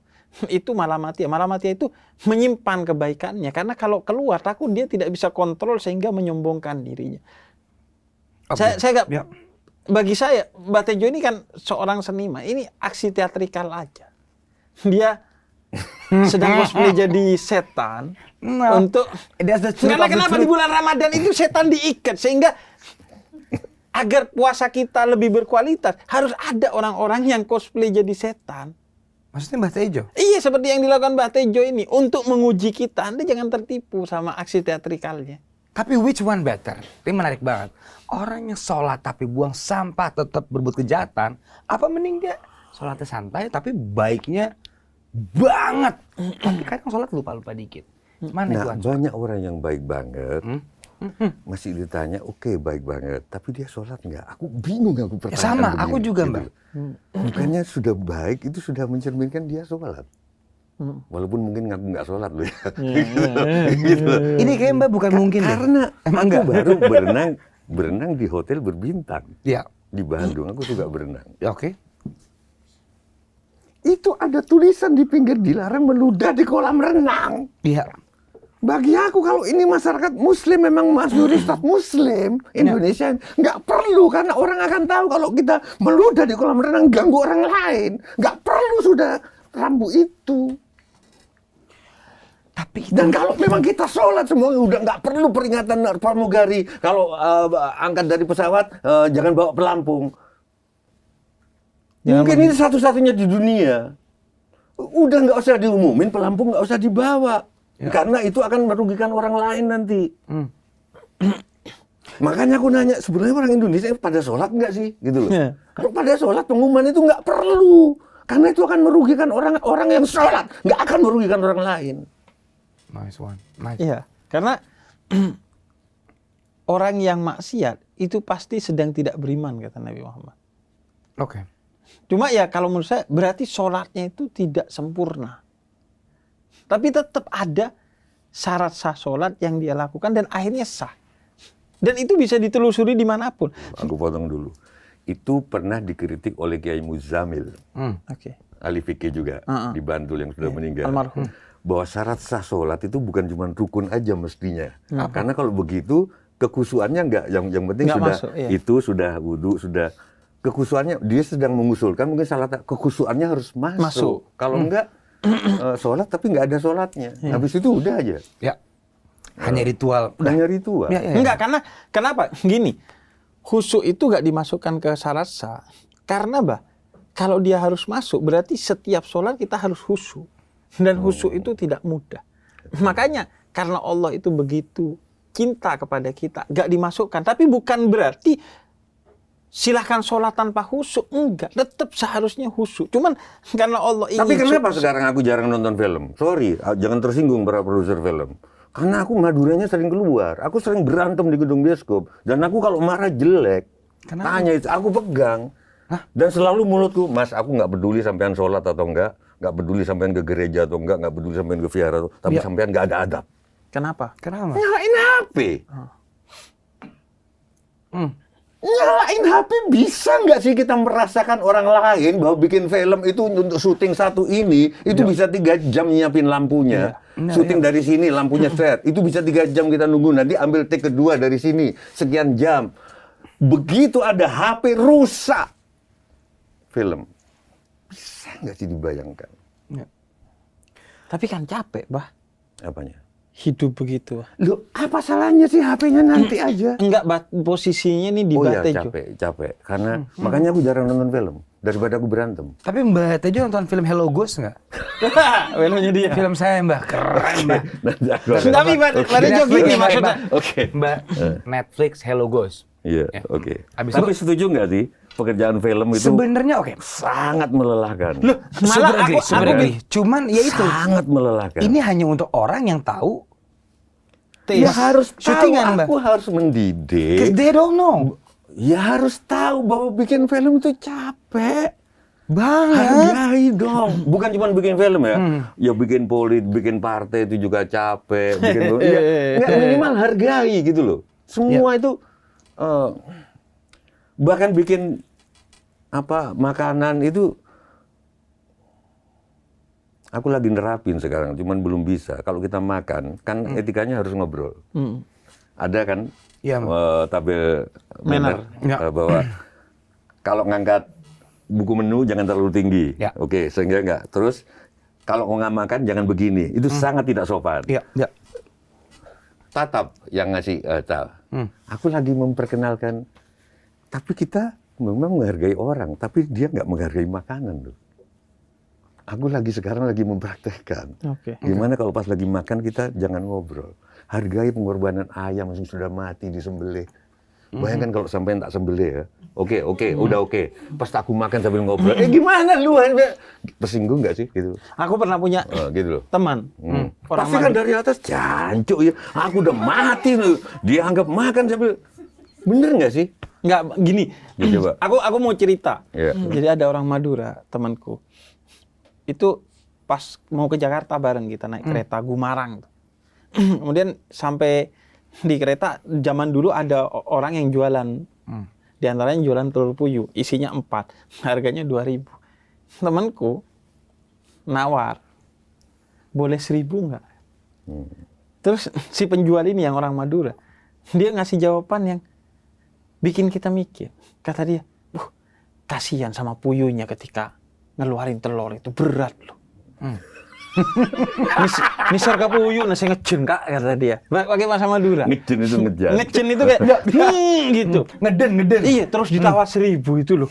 S3: Itu malamatia. Malamatia itu menyimpan kebaikannya. Karena kalau keluar, takut dia tidak bisa kontrol sehingga menyombongkan dirinya.
S1: Okay.
S3: Saya nggak, ya. Bagi saya, Mbah Tejo ini kan seorang seniman. Ini aksi teatrikal aja. Dia sedang cosplay jadi setan untuk karena kenapa di bulan Ramadan itu setan diikat sehingga agar puasa kita lebih berkualitas harus ada orang-orang yang cosplay jadi setan.
S1: Maksudnya Mbah Tejo?
S3: Iya, seperti yang dilakukan Mbah Tejo ini untuk menguji kita. Anda jangan tertipu sama aksi teatrikalnya.
S1: Tapi which one better? Ini menarik banget. Orang yang sholat tapi buang sampah tetap berbuat kejahatan, apa mending dia sholatnya santai tapi baiknya banget. Tapi kadang sholat lupa-lupa dikit. Mana
S2: nah, banyak orang yang baik banget, masih ditanya, oke, baik banget, tapi dia sholat nggak? Aku bingung, aku pertanyaan
S1: sama,
S2: begini,
S1: aku juga,
S2: gitu.
S1: Mbak.
S2: Bukannya sudah baik, itu sudah mencerminkan dia sholat. Walaupun mungkin ngaku nggak sholat loh ya. Gitu.
S1: Ini kayak Mbak bukan mungkin
S2: karena
S1: emang
S2: aku baru berenang di hotel berbintang.
S1: Ya.
S2: Di Bandung, aku suka berenang.
S1: Ya, oke.
S2: Itu ada tulisan di pinggir, dilarang meludah di kolam renang.
S1: Iya.
S2: Bagi aku kalau ini masyarakat muslim, memang mayoritas muslim Indonesia, nggak perlu, karena orang akan tahu kalau kita meludah di kolam renang ganggu orang lain. Nggak perlu sudah rambu itu.
S1: Tapi
S2: dan kalau memang kita sholat semua udah nggak perlu peringatan pramugari. Kalau angkat dari pesawat jangan bawa pelampung. Mungkin ini satu-satunya di dunia. Udah nggak usah diumumin, pelampung nggak usah dibawa. Ya. Karena itu akan merugikan orang lain nanti. Makanya aku nanya, sebenarnya orang Indonesia pada sholat nggak sih? Gitu loh. Ya. Kalau pada sholat, pengumuman itu nggak perlu. Karena itu akan merugikan orang yang sholat. Nggak akan merugikan orang lain.
S1: Nice one. Nice.
S3: Iya, karena orang yang maksiat itu pasti sedang tidak beriman, kata Nabi Muhammad.
S1: Oke.
S3: Cuma ya kalau menurut saya berarti sholatnya itu tidak sempurna. Tapi tetap ada syarat sah sholat yang dia lakukan dan akhirnya sah. Dan itu bisa ditelusuri dimanapun.
S2: Aku potong dulu. Itu pernah dikritik oleh Kiai Muzamil.
S3: Oke.
S2: Ahli fikih juga di Bantul yang sudah meninggal.
S3: Almarhum.
S2: Bahwa syarat sah sholat itu bukan cuma rukun aja mestinya. Karena kalau begitu kekhusyuannya enggak, yang penting
S3: nggak
S2: sudah
S3: masuk, iya.
S2: Itu sudah wudu, sudah kekhusyuannya, dia sedang mengusulkan mungkin salah kekhusyuannya harus masuk. Kalau enggak sholat tapi nggak ada sholatnya. Habis itu udah aja.
S1: Ya. Hanya ritual.
S2: Hanya ritual.
S1: Ya, ya.
S3: Enggak, karena kenapa? Gini, khusyuk itu nggak dimasukkan ke syarat sah. Karena kalau dia harus masuk, berarti setiap sholat kita harus khusyuk. Dan khusyuk itu tidak mudah. Makanya, karena Allah itu begitu cinta kepada kita, nggak dimasukkan. Tapi bukan berarti silahkan sholat tanpa khusyuk. Enggak, tetap seharusnya khusyuk. Cuman karena Allah ingin...
S2: Tapi kenapa sekarang aku jarang nonton film? Sorry, jangan tersinggung para produser film. Karena aku Maduranya sering keluar. Aku sering berantem di gedung bioskop. Dan aku kalau marah jelek.
S1: Kenapa?
S2: Tanya itu, aku pegang.
S1: Hah?
S2: Dan selalu mulutku, Mas, aku nggak peduli sampean sholat atau enggak. Nggak peduli sampean ke gereja atau enggak. Nggak peduli sampean ke vihara. Tapi
S1: Ya.
S2: sampean nggak ada adab.
S3: Kenapa?
S1: Kenapa?
S2: Nyalain HP. Nyalain HP bisa nggak sih kita merasakan orang lain bahwa bikin film itu untuk syuting satu ini itu bisa 3 jam nyiapin lampunya, syuting dari sini lampunya set itu bisa 3 jam kita nunggu nanti ambil take kedua dari sini sekian jam. Begitu ada HP rusak film, bisa nggak sih dibayangkan?
S1: Ya.
S3: Tapi kan capek,
S2: Apanya?
S3: hidup begitu.
S2: Loh, apa salahnya sih HP-nya nanti aja?
S3: Enggak, posisinya nih di
S2: Oh iya,
S3: Batejo.
S2: capek. Karena makanya aku jarang nonton film daripada aku berantem.
S1: Tapi Mbak Tejo nonton film Hello Ghost nggak?
S3: Filmnya dia.
S1: Film saya Mbak, keren Mbak.
S3: Tapi Batejo gini maksudnya.
S2: Oke.
S1: Mbak, Netflix Hello Ghost.
S2: Iya,
S1: Ya.
S2: oke.
S1: Habis
S2: Tapi
S1: itu-
S2: setuju nggak sih pekerjaan film itu
S1: Sebenarnya oke.
S2: sangat melelahkan?
S3: Malah
S1: Super agree. Cuman ya itu.
S2: Sangat melelahkan.
S1: Ini hanya untuk orang yang tahu.
S2: ya harus tahu.
S1: syutingan, Mbak.
S2: Aku harus
S1: Cause
S2: mendidik.
S1: they don't know.
S2: Ya harus tahu bahwa bikin film itu capek.
S1: Banget.
S2: Hargai dong. Bukan cuma bikin film ya. Ya bikin bikin partai itu juga capek. Bikin ya, nggak, minimal hargai gitu loh. Semua itu bahkan bikin makanan itu aku lagi nerapin sekarang, cuman belum bisa. Kalau kita makan, kan etikanya harus ngobrol. Ada kan
S1: Iya,
S2: tabel
S3: Manner.
S1: Ya.
S2: bahwa kalau ngangkat buku menu jangan terlalu tinggi.
S1: Ya.
S2: Oke, sehingga enggak. Terus kalau mau makan jangan begini. Itu sangat tidak sopan.
S1: Iya, ya.
S2: Tatap yang ngasih aku lagi memperkenalkan, tapi kita memang menghargai orang, tapi dia nggak menghargai makanan loh. Aku sekarang lagi mempraktekkan.
S3: Oke.
S2: Gimana kalau pas lagi makan kita jangan ngobrol. Hargai pengorbanan ayam yang sudah mati disembelih. Bayangkan kalau sampai tak sembelih ya. Oke, udah oke. Pas aku makan sambil ngobrol. Gimana lu? Tersinggung nggak sih gitu?
S3: Aku pernah punya
S2: Gitu loh.
S3: teman. Orang
S2: Pasti kan dari atas jancuk ya. Aku udah mati loh. Dia anggap makan sambil. Bener nggak sih?
S3: Enggak, gini.
S2: Ya, coba.
S3: Aku mau cerita.
S2: Iya.
S3: Jadi ada orang Madura, temanku. Itu pas mau ke Jakarta bareng kita naik kereta Gumarang. Kemudian sampai di kereta, zaman dulu ada orang yang jualan. Di antaranya jualan telur puyuh, isinya 4. Harganya 2.000. Temanku nawar. Boleh 1.000 nggak? Terus si penjual ini yang orang Madura, dia ngasih jawaban yang bikin kita mikir. Kata dia, kasihan sama puyuhnya ketika ngeluarin telur itu berat loh. Misal ke puyuh nasi ngejen kak, kata dia. Pakai bahasa Madura.
S2: Ngejen itu ngejar.
S3: Ngejen itu kayak gitu.
S1: Ngeden.
S3: Iya, terus ditawar 1.000 itu loh.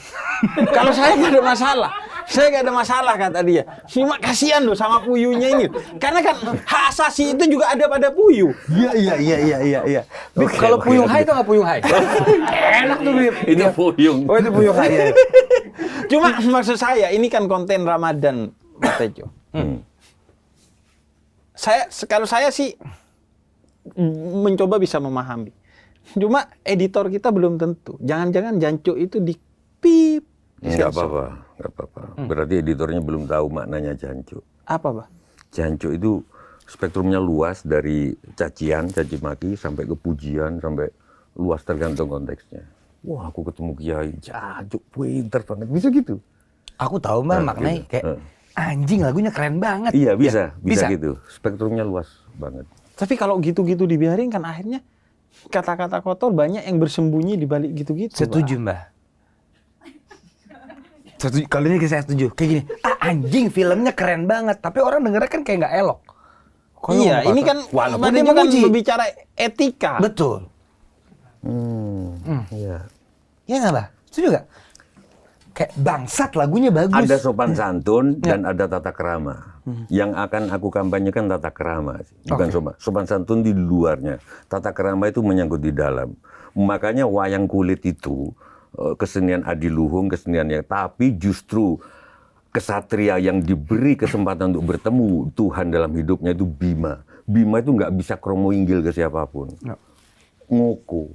S3: Kalau saya nggak ada masalah. Saya nggak ada masalah, kata dia. Cuma kasihan loh sama puyuhnya ini. Karena kan hak asasi itu juga ada pada puyuh.
S1: Iya. Bib,
S2: Oke,
S1: kalau
S2: oke,
S1: puyung
S2: oke.
S1: hai tau nggak puyung hai? Enak tuh Bib.
S2: Itu puyung.
S1: Oh itu puyung hai. Ya.
S3: Cuma maksud saya, ini kan konten Ramadan, Mas Tejo. Kalau saya sih mencoba bisa memahami. Cuma editor kita belum tentu. Jangan-jangan jancuk itu di pip.
S2: Nggak apa-apa. Berarti editornya belum tahu maknanya jancuk.
S3: Apa, Bah?
S2: Jancuk itu spektrumnya luas dari cacian, caci maki, sampai ke pujian, sampai luas tergantung konteksnya. Wah, aku ketemu kiai, jancuk, pinter banget. Bisa gitu.
S1: Aku tahu Mbak maknanya
S2: gitu.
S1: kayak anjing lagunya keren banget.
S2: Iya, bisa
S1: bisa.
S2: gitu. Spektrumnya luas banget.
S3: Tapi kalau gitu-gitu dibiarin kan akhirnya kata-kata kotor banyak yang bersembunyi di balik gitu-gitu.
S1: Setuju
S3: Bah.
S1: Mbak. Kalau ini saya setuju. Kayak gini, anjing filmnya keren banget, tapi orang dengernya kan kayak nggak elok.
S3: Iya, ini kan
S1: walaupun
S3: Mbak
S1: dia
S3: Tejo kan
S1: memuji.
S3: berbicara etika.
S1: Betul.
S2: Iya.
S1: Iya nggak, Mbak? Setuju nggak? Kayak bangsat lagunya bagus.
S2: Ada sopan santun dan ada tata krama. Yang akan aku kampanyekan tata krama, bukan sopan santun di luarnya. Tata krama itu menyangkut di dalam. Makanya wayang kulit itu kesenian adiluhung, keseniannya, tapi justru kesatria yang diberi kesempatan untuk bertemu Tuhan dalam hidupnya itu Bima. Bima itu nggak bisa kromoinggil ke siapapun. Ngoko.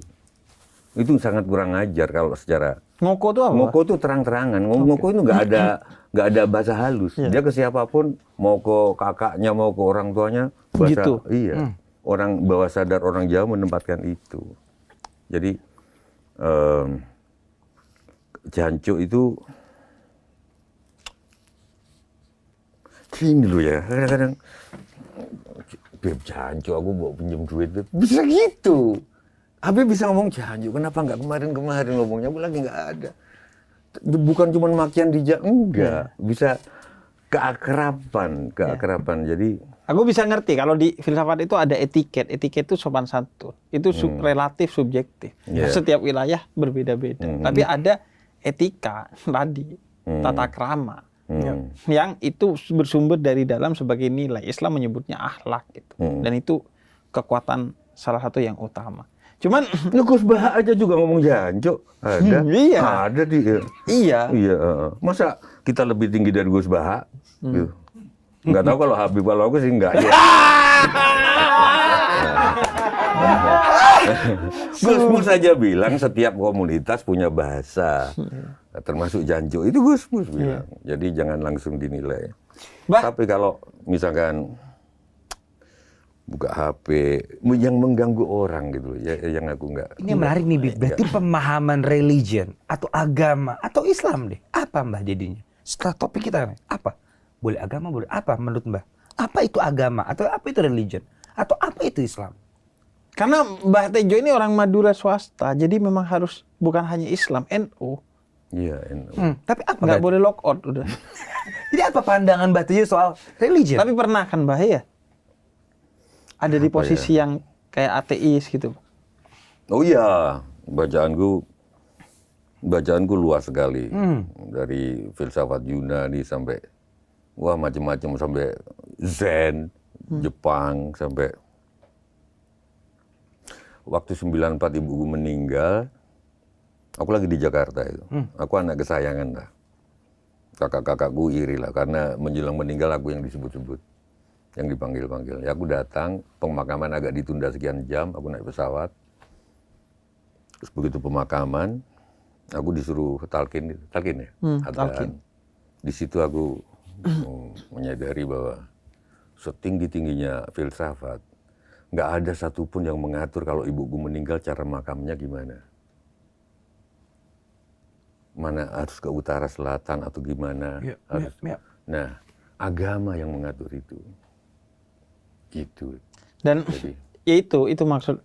S2: Itu sangat kurang ajar kalau secara.
S3: Ngoko itu apa?
S2: Ngoko itu terang-terangan. Ngoko itu nggak ada bahasa halus. Dia ke siapapun, mau ke kakaknya, mau ke orang tuanya, bahasa.
S3: Gitu.
S2: Iya. Orang bawah sadar orang Jawa menempatkan itu. Jadi jancuk itu gini loh ya. Kadang-kadang Beb jancuk, aku mau pinjam duit, Beb. Bisa gitu. Habib bisa ngomong jancuk, kenapa nggak kemarin ngomongnya, aku lagi nggak ada. Bukan cuma makian dijak, enggak. Bisa keakraban. Jadi
S3: Aku bisa ngerti kalau di filsafat itu ada etiket. Etiket itu sopan santun. Itu relatif subjektif.
S2: Yeah.
S3: Setiap wilayah berbeda-beda. Tapi ada etika tadi, tata krama. Yang itu bersumber dari dalam sebagai nilai. Islam menyebutnya akhlak gitu. Dan itu kekuatan salah satu yang utama. Cuman
S2: Gus Baha aja juga ngomong jancuk. Ada.
S3: Iya.
S2: Ada dia.
S3: Iya.
S2: Iya. Masa kita lebih tinggi dari Gus Baha? Gitu. Nggak tahu kalau Habib, kalau aku sih enggak. Ya. Gus Mus saja bilang setiap komunitas punya bahasa. Termasuk jancuk. Itu Gus Mus bilang. Jadi jangan langsung dinilai. Tapi kalau misalkan buka HP yang mengganggu orang gitu ya, yang aku nggak.
S1: Ini menarik nih, Bib. Berarti pemahaman religion atau agama atau Islam deh. Apa Mbah jadinya? Setelah topik kita nih, apa? Boleh agama, boleh apa menurut Mbah? Apa itu agama atau apa itu religion atau apa itu Islam?
S3: Karena Mbah Tejo ini orang Madura swasta, jadi memang harus bukan hanya Islam, NU.
S2: Iya, NU.
S1: Tapi apa?
S3: Nggak boleh lock out udah.
S1: Jadi apa pandangan Mbah Tejo soal religion?
S3: Tapi pernah kan Mbah ya? Ada di posisi yang kayak ateis gitu.
S2: Oh iya, bacaanku luas sekali. Dari filsafat Yunani sampai macam-macam, sampai Zen, Jepang, sampai waktu 94 ibuku meninggal, aku lagi di Jakarta itu. Aku anak kesayangan lah. Kakak-kakakku iri lah karena menjelang meninggal aku yang disebut-sebut, yang dipanggil-panggil. Ya aku datang, pemakaman agak ditunda sekian jam, aku naik pesawat. Terus begitu pemakaman, aku disuruh talkin ya?
S3: Talkin.
S2: Di situ aku menyadari bahwa setinggi-tingginya filsafat, nggak ada satupun yang mengatur kalau ibuku meninggal cara makamnya gimana. Mana harus ke utara, selatan, atau gimana. Nah, agama yang mengatur itu. Gitu.
S3: Dan
S2: jadi,
S3: ya itu maksud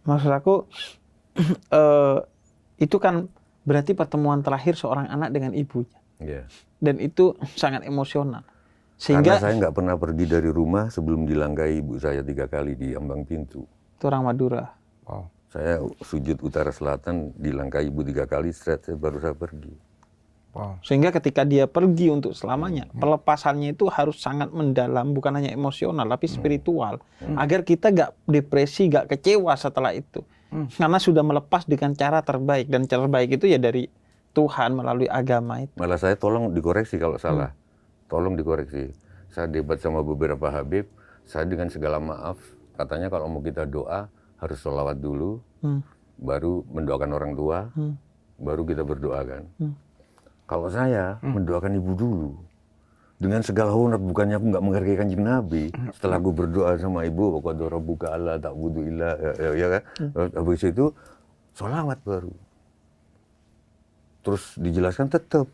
S3: aku itu kan berarti pertemuan terakhir seorang anak dengan ibunya.
S2: yeah.
S3: Dan itu sangat emosional.
S2: Karena
S3: Sehingga
S2: saya nggak pernah pergi dari rumah sebelum dilangkai ibu saya 3 kali di ambang pintu.
S3: itu orang Madura.
S1: Wow.
S2: Saya sujud utara selatan, dilangkai ibu 3 kali, baru saya pergi.
S1: Wow.
S3: Sehingga ketika dia pergi untuk selamanya, pelepasannya itu harus sangat mendalam, bukan hanya emosional, tapi spiritual. Agar kita nggak depresi, nggak kecewa setelah itu. Karena sudah melepas dengan cara terbaik. Dan cara terbaik itu ya dari Tuhan melalui agama itu.
S2: Malah saya tolong dikoreksi kalau salah. Tolong dikoreksi. Saya debat sama beberapa Habib, saya dengan segala maaf, katanya kalau mau kita doa, harus sholawat dulu, baru mendoakan orang tua, baru kita berdoa kan. Kalau saya mendoakan ibu dulu, dengan segala hormat, bukannya aku nggak menghargai Kanjeng Nabi. Setelah aku berdoa sama ibu, pokoknya buka Allah tak butuh ilah, ya kan. Habis itu sholawat baru. Terus dijelaskan tetap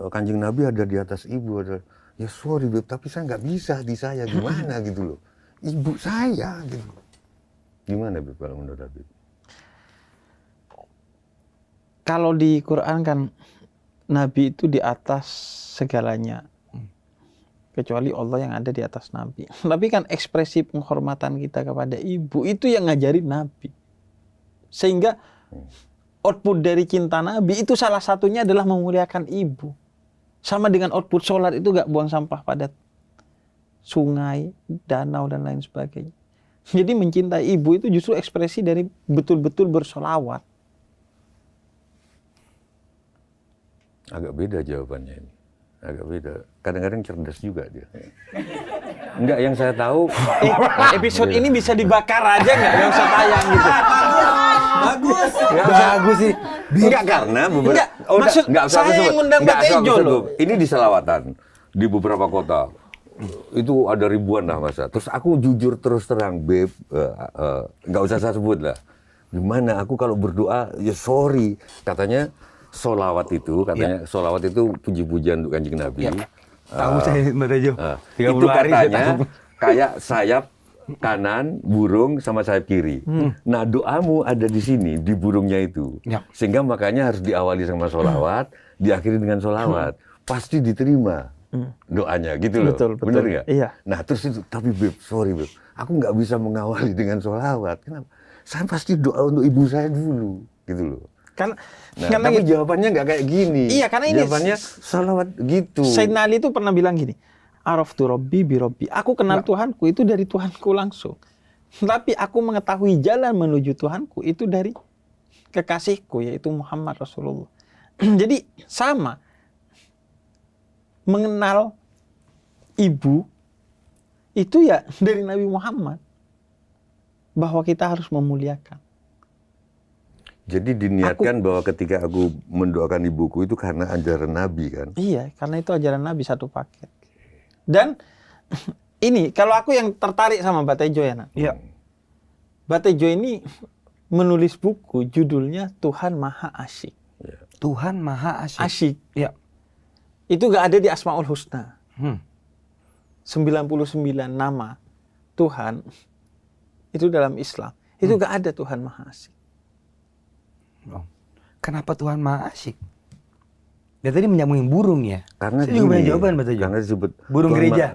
S2: Kanjeng Nabi ada di atas ibu. Ya sorry Beb, tapi saya nggak bisa di saya gimana gitu loh. Ibu saya gitu. Gimana Beb kalau menurut Habib?
S3: Kalau di Quran kan Nabi itu di atas segalanya. Kecuali Allah yang ada di atas Nabi. Tapi kan ekspresi penghormatan kita kepada ibu itu yang ngajarin Nabi. Sehingga output dari cinta Nabi itu salah satunya adalah memuliakan ibu. Sama dengan output sholat itu gak buang sampah pada sungai, danau, dan lain sebagainya. Jadi mencintai ibu itu justru ekspresi dari betul-betul bersolawat.
S2: Agak beda jawabannya ini. Agak beda. Kadang-kadang cerdas juga dia. Enggak, yang saya tahu...
S3: Episode ini bisa dibakar aja nggak? Nggak usah tayang gitu.
S4: Bagus.
S1: Bagus sih.
S2: Enggak, karena beberapa...
S3: Maksud saya yang ngundang Pak Tejo loh.
S2: Ini di Selawatan. Di beberapa kota. Itu ada ribuan lah masa. Terus aku jujur terus terang, Beb. Nggak usah saya sebut lah. Gimana aku kalau berdoa, ya sorry. Katanya... Solawat itu, katanya solawat itu puji-pujian untuk Kanjeng Nabi.
S1: Tahu saya Mbak Tejo. 30
S2: Itu
S1: hari
S2: katanya kayak sayap kanan burung sama sayap kiri. Nah doamu ada di sini, di burungnya itu. Sehingga makanya harus diawali sama solawat, diakhiri dengan solawat. Pasti diterima doanya gitu loh.
S3: Betul.
S2: Bener nggak?
S3: Iya.
S2: Nah terus itu, tapi Beb, sorry Beb, aku nggak bisa mengawali dengan solawat. Kenapa? Saya pasti doa untuk ibu saya dulu, gitu loh.
S3: Karena
S2: Tapi jawabannya nggak kayak gini.
S3: Iya, karena ini
S2: jawabannya salawat gitu.
S3: Sayyidina Ali itu pernah bilang gini, Araftu Rabbi bi Rabbi. Aku kenal Tuhanku itu dari Tuhanku langsung. Tapi aku mengetahui jalan menuju Tuhanku itu dari kekasihku, yaitu Muhammad Rasulullah. Jadi sama. Mengenal ibu itu ya dari Nabi Muhammad. Bahwa kita harus memuliakan.
S2: Jadi diniatkan bahwa ketika aku mendoakan ibuku itu karena ajaran Nabi kan?
S3: Iya, karena itu ajaran Nabi satu paket. Dan ini, kalau aku yang tertarik sama Mbak Tejo ya, Nak.
S1: Iya.
S3: Mbak Tejo ini menulis buku judulnya Tuhan Maha Asyik.
S1: Tuhan Maha Asyik.
S3: Asyik.
S1: Ya.
S3: Itu gak ada di Asmaul Husna. 99 nama Tuhan itu dalam Islam. Itu gak ada Tuhan Maha Asyik.
S1: Oh. Kenapa Tuhan Maha Asyik? Dia tadi menyambungin burung ya.
S2: Karena
S1: saya juga punya jawaban Mbak Tejo.
S2: Karena disebut
S1: burung gereja.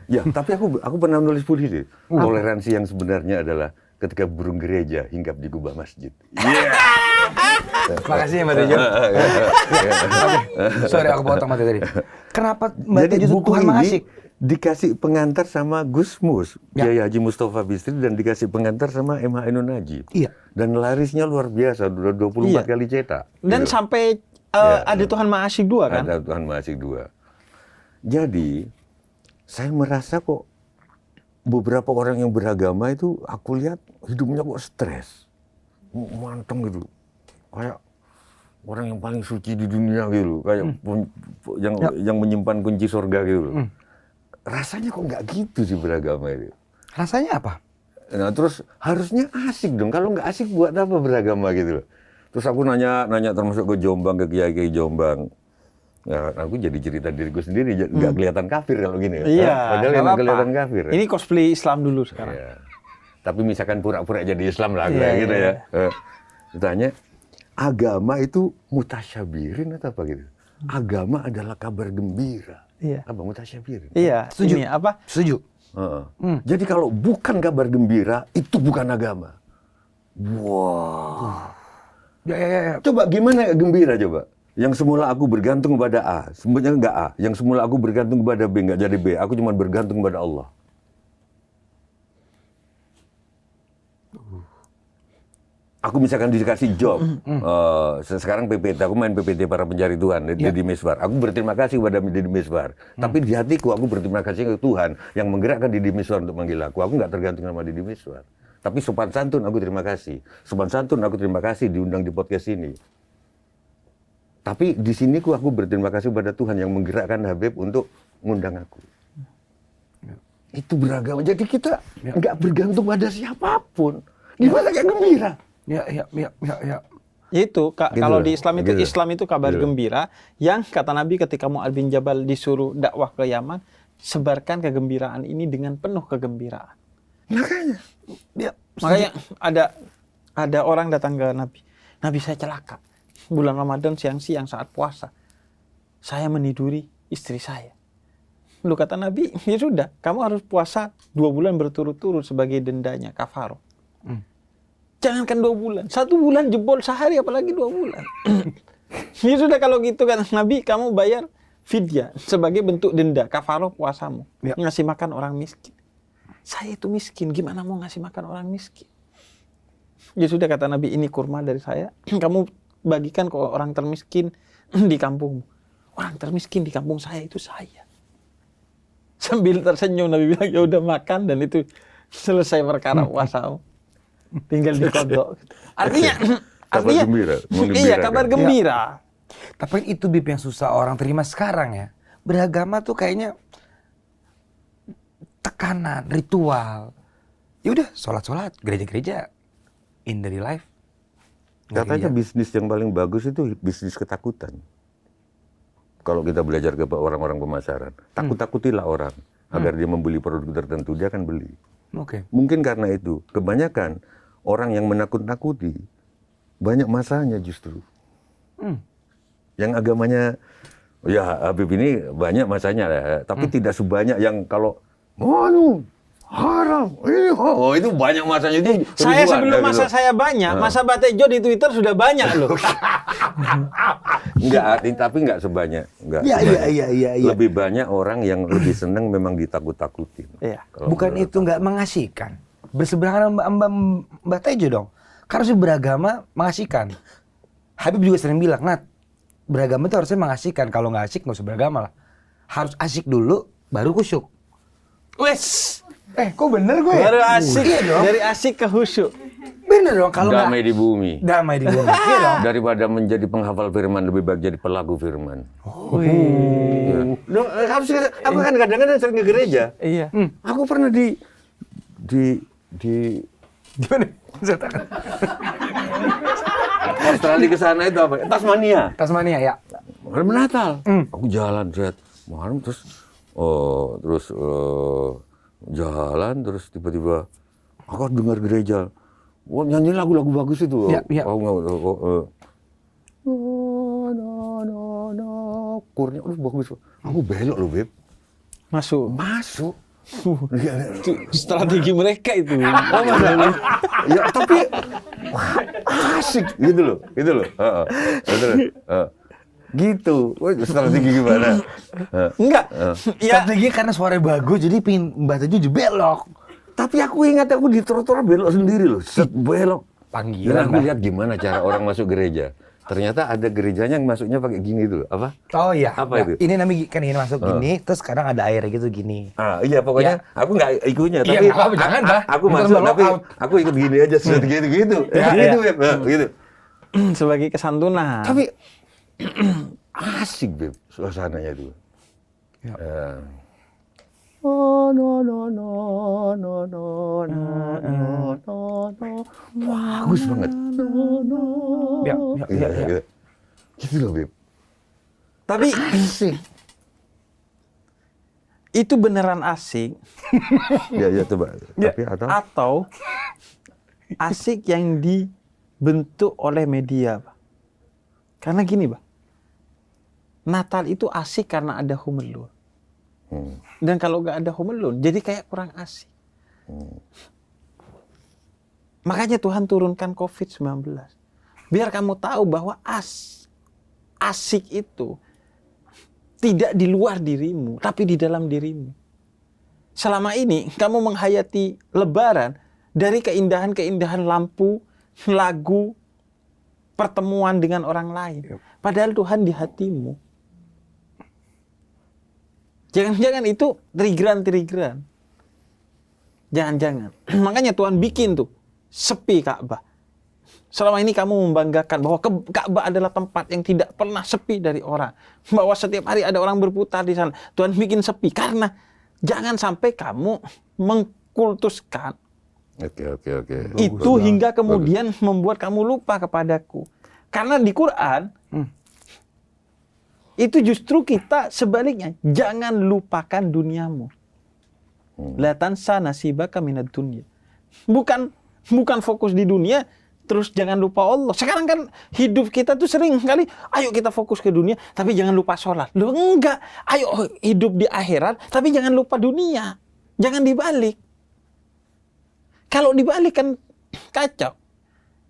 S2: Ya, tapi aku pernah nulis puisi. Toleransi yang sebenarnya adalah ketika burung gereja hinggap di kubah masjid. Iya.
S1: Makasih ya Mbak Tejo. Sorry aku potong Mbak Tejo tadi. Kenapa Mbak Tejo itu Tuhan Maha Asyik?
S2: Dikasih pengantar sama Gus Mus, Kiai Haji Mustafa Bisri, dan dikasih pengantar sama M. Ainun Najib.
S1: Iya.
S2: Dan larisnya luar biasa, udah 24 kali cetak.
S3: Dan
S2: gitu.
S3: sampai ada Tuhan Maha Asyik 2 kan?
S2: Ada Tuhan Maha Asyik 2. Jadi, saya merasa kok beberapa orang yang beragama itu aku lihat hidupnya kok stres. Manteng gitu. Kayak orang yang paling suci di dunia gitu. Kayak yang menyimpan kunci surga gitu. Rasanya kok nggak gitu sih beragama itu.
S1: Rasanya apa?
S2: Nah terus harusnya asik dong. Kalau nggak asik buat apa beragama gitu loh. Terus aku nanya termasuk ke Jombang, ke kiai Jombang. Ya, aku jadi cerita diriku sendiri, nggak kelihatan kafir kalau gini.
S3: Iya.
S2: Padahal yang kelihatan kafir.
S3: Ini cosplay Islam dulu sekarang.
S2: Ya. Tapi misalkan pura-pura jadi Islam lah,
S3: Iya,
S2: gitu
S3: iya.
S2: ya. Ditanya, agama itu mutasyabirin atau apa gitu? Agama adalah kabar gembira.
S3: Iya.
S2: Apa mutasyabirin?
S3: Iya.
S1: Setuju.
S3: Ini apa?
S1: Setuju.
S2: Jadi kalau bukan kabar gembira, itu bukan agama. Wow.
S1: Ya.
S2: Coba gimana gembira coba? Yang semula aku bergantung kepada A, sebenarnya enggak A. Yang semula aku bergantung kepada B, enggak jadi B. Aku cuma bergantung kepada Allah. Aku misalkan dikasih job, sekarang PPT, aku main PPT para pencari Tuhan, Deddy Miswar. Aku berterima kasih kepada Deddy Miswar. Tapi di hatiku, aku berterima kasih ke Tuhan yang menggerakkan Deddy Miswar untuk manggil aku. Aku nggak tergantung sama Deddy Miswar. Tapi sopan santun aku terima kasih. Sopan santun aku terima kasih diundang di podcast ini. Tapi di sini aku berterima kasih kepada Tuhan yang menggerakkan Habib untuk mengundang aku. Itu beragama. Jadi kita nggak bergantung pada siapapun. Gimana kayak gembira?
S1: Ya.
S3: Itu
S2: Gitu
S3: kalau
S2: loh,
S3: di Islam itu
S2: gitu.
S3: Islam itu kabar
S2: Gitu.
S3: gembira yang kata Nabi ketika Mu'adz bin Jabal disuruh dakwah ke Yaman, sebarkan kegembiraan ini dengan penuh kegembiraan.
S2: Makanya.
S3: Makanya ada orang datang ke Nabi. Nabi saya celaka. bulan Ramadan siang-siang saat puasa, saya meniduri istri saya. Lalu kata Nabi, ya sudah, kamu harus puasa 2 bulan berturut-turut sebagai dendanya, kafaroh. Jangankan 2 bulan, 1 bulan jebol sehari, apalagi 2 bulan. Ya sudah kalau gitu kan Nabi, kamu bayar fidyah sebagai bentuk denda, kafaroh puasamu.
S1: Ya.
S3: Ngasih makan orang miskin. Saya itu miskin, gimana mau ngasih makan orang miskin? Ya sudah kata Nabi, ini kurma dari saya, kamu bagikan ke orang termiskin di kampungmu. Orang termiskin di kampung saya itu saya. Sambil tersenyum Nabi bilang, ya udah makan dan itu selesai perkara puasamu. Tinggal dikodok. Artinya
S2: gembira,
S3: iya,
S2: menggembirakan.
S3: kabar gembira.
S1: Tapi itu Bib yang susah orang terima sekarang ya. Beragama tuh kayaknya tekanan, ritual. Ya udah, sholat, gereja-gereja, in the real life.
S2: Katanya
S1: Gereja.
S2: bisnis yang paling bagus itu bisnis ketakutan. Kalau kita belajar ke orang-orang pemasaran, takut-takutilah orang agar dia membeli produk tertentu, dia akan beli.
S1: Oke.
S2: Mungkin karena itu, kebanyakan orang yang menakut-nakuti, banyak masanya justru. Yang agamanya, ya Habib ini banyak masanya, tapi tidak sebanyak yang kalau, haram, itu banyak masanya. Itu
S3: Saya
S2: ribuan,
S3: sebelum
S2: gitu.
S3: masa saya banyak, masa Batejo di Twitter sudah banyak loh.
S2: Enggak, tapi enggak sebanyak. Enggak
S1: Iya,
S2: sebanyak.
S1: iya.
S2: Lebih banyak orang yang lebih senang memang ditakut-takutin.
S3: Iya.
S2: Kalau
S1: Bukan
S2: menurut
S1: itu nggak mengasihkan. Berseberangan sama Mbak Tejo dong. Karena sih beragama mengasihkan. Habib juga sering bilang, Nat, beragama itu harusnya mengasihkan. Kalau nggak asik nggak usah beragama lah. Harus asik dulu, baru kusyuk.
S3: Wes,
S1: Kok bener gue?
S3: baru asik,
S1: Iya dong.
S3: dari asik ke khusyuk.
S1: Bener dong. Kalau
S2: damai
S1: nggak
S2: di bumi.
S1: damai di bumi. Iya dong.
S2: Daripada menjadi penghafal firman, lebih baik jadi pelaku firman. Aku kan kadang-kadang sering ke gereja.
S3: Iya.
S2: Aku pernah di
S1: Gimana? Ceritakan.
S2: Australia ke sana itu apa? Tasmania.
S1: Tasmania ya.
S2: Malam Natal. Aku jalan, malam terus jalan terus tiba-tiba aku dengar gereja. Wah, nyanyi lagu-lagu bagus itu.
S1: Iya, iya.
S2: Kurnya bagus. Aku belok loh, Beb. Masuk.
S3: Itu strategi mereka itu.
S2: Oh, masa? Ya, tapi wah, asik gitu loh. Betul loh. Gitu. Wah, strategi gimana?
S3: Enggak. Ya,
S1: Strategi karena suaranya bagus, jadi pingin Mbak Tejo belok.
S2: Tapi aku ingat aku di trotoar belok sendiri loh. Set belok.
S1: Panggilan.
S2: Dan aku
S1: Mbak.
S2: lihat gimana cara orang masuk gereja. Ternyata ada gerejanya yang masuknya pakai gini tuh. Apa?
S1: Oh iya.
S2: Apa itu?
S1: Ini namanya kan ini masuk gini, terus kadang ada air gitu gini.
S2: Ah, iya pokoknya aku nggak ikutnya,
S1: Iya,
S2: tapi
S1: nggak apa-apa, jangan, Bah.
S2: aku
S1: Bukan
S2: masuk
S1: blow
S2: tapi
S1: out.
S2: aku ikut gini aja gitu gitu.
S1: Iya,
S2: Gitu,
S1: iya.
S2: Beb. Gitu.
S3: sebagai kesantunan.
S2: Tapi asik, Beb, suasananya tuh.
S1: Ya.
S2: Bagus banget.
S1: Ya.
S2: Gitu. Gitu loh, Beb.
S3: Tapi itu beneran asik
S2: Ya coba. Tapi
S3: atau asik yang dibentuk oleh media, Pak. Karena gini, Pak. Natal itu asik karena ada Home Alone. Dan kalau nggak ada Home Alone, jadi kayak kurang asik. Makanya Tuhan turunkan COVID-19. Biar kamu tahu bahwa asik itu tidak di luar dirimu, tapi di dalam dirimu. Selama ini kamu menghayati Lebaran dari keindahan-keindahan lampu, lagu, pertemuan dengan orang lain. Padahal Tuhan di hatimu. Jangan-jangan itu triggeran. Jangan-jangan. Makanya Tuhan bikin tuh sepi Ka'bah. Selama ini kamu membanggakan bahwa Ka'bah adalah tempat yang tidak pernah sepi dari orang. Bahwa setiap hari ada orang berputar di sana. Tuhan bikin sepi karena jangan sampai kamu mengkultuskan
S2: Oke.
S3: itu hingga kemudian membuat kamu lupa kepadaku. Karena di Quran itu justru kita sebaliknya, jangan lupakan duniamu. La tansa nasibaka minad dunya. Bukan fokus di dunia, terus jangan lupa Allah. Sekarang kan hidup kita tuh sering kali, ayo kita fokus ke dunia, tapi jangan lupa sholat. Loh enggak, ayo hidup di akhirat, tapi jangan lupa dunia. Jangan dibalik. Kalau dibalik kan kacau.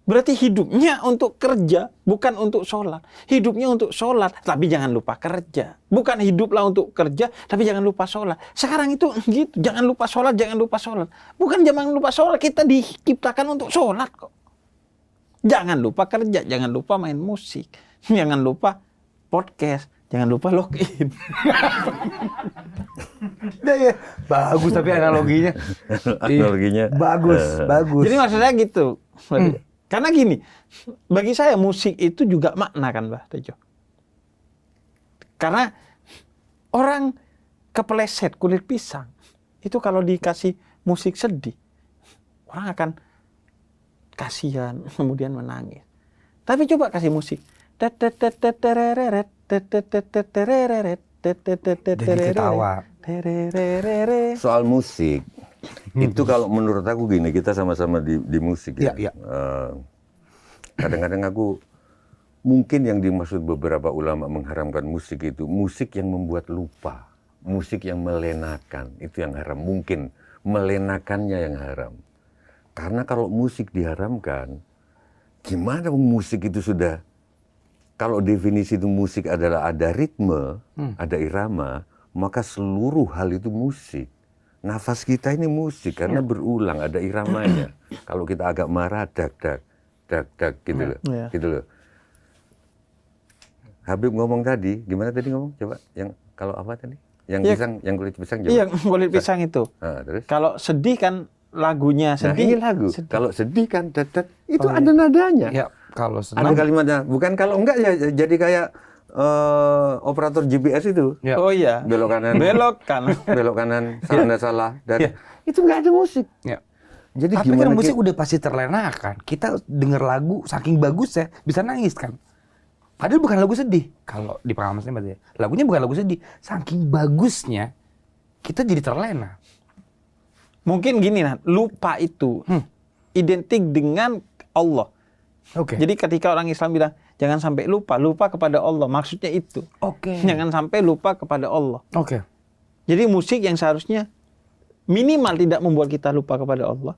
S3: Berarti hidupnya untuk kerja, bukan untuk sholat. Hidupnya untuk sholat, tapi jangan lupa kerja. Bukan hiduplah untuk kerja, tapi jangan lupa sholat. Sekarang itu gitu, jangan lupa sholat, jangan lupa sholat. Bukan jangan lupa sholat, kita diciptakan untuk sholat kok. Jangan lupa kerja, jangan lupa main musik, jangan lupa podcast, jangan lupa login.
S1: Ya. Bagus tapi analoginya.
S2: Analoginya.
S1: Bagus, bagus.
S3: Jadi maksud saya gitu. Karena gini, bagi saya musik itu juga makna kan, Mbah Tejo. Karena orang kepleset kulit pisang, itu kalau dikasih musik sedih, orang akan kasihan, kemudian menangis. Tapi coba kasih musik.
S1: Jadi ketawa.
S2: Soal musik, itu kalau menurut aku gini, kita sama-sama di musik ya.
S1: Iya.
S2: Kadang-kadang aku, mungkin yang dimaksud beberapa ulama mengharamkan musik itu, musik yang membuat lupa, musik yang melenakan, itu yang haram. Mungkin melenakannya yang haram. Karena kalau musik diharamkan, gimana musik itu sudah, kalau definisi itu musik adalah ada ritme, ada irama, maka seluruh hal itu musik. Nafas kita ini musik karena berulang, ada iramanya. Kalau kita agak marah, dak gitu loh. Gitu loh. Habib ngomong tadi, gimana tadi ngomong? Coba yang kalau apa tadi? Yang pisang, yang kulit pisang coba.
S3: Iya, kulit pisang itu.
S2: Terus?
S3: Kalau sedih kan lagunya
S2: Nah,
S3: sedih.
S2: ini lagu.
S3: Sedih.
S2: Kalau sedih kan itu ada nadanya.
S1: Ya, kalau
S2: Ada kalimatnya. Bukan kalau enggak ya jadi kayak operator GPS itu.
S1: Ya.
S3: Oh iya.
S2: Belok kanan.
S3: Belok kanan.
S2: Belok kanan, Anda salah. Dan itu nggak ada musik.
S1: Ya.
S2: Jadi
S1: Tapi
S2: gimana
S1: kan musik udah pasti terlena-kan. Kita denger lagu saking bagus ya, bisa nangis kan. Padahal bukan lagu sedih. Kalau di pengalaman saya berarti ya. Lagunya bukan lagu sedih. Saking bagusnya, kita jadi terlena.
S3: Mungkin gini, nah, lupa itu identik dengan Allah.
S1: Oke.
S3: Jadi ketika orang Islam bilang, jangan sampai lupa kepada Allah. Maksudnya itu.
S1: Oke.
S3: Jangan sampai lupa kepada Allah.
S1: Oke.
S3: Jadi musik yang seharusnya minimal tidak membuat kita lupa kepada Allah,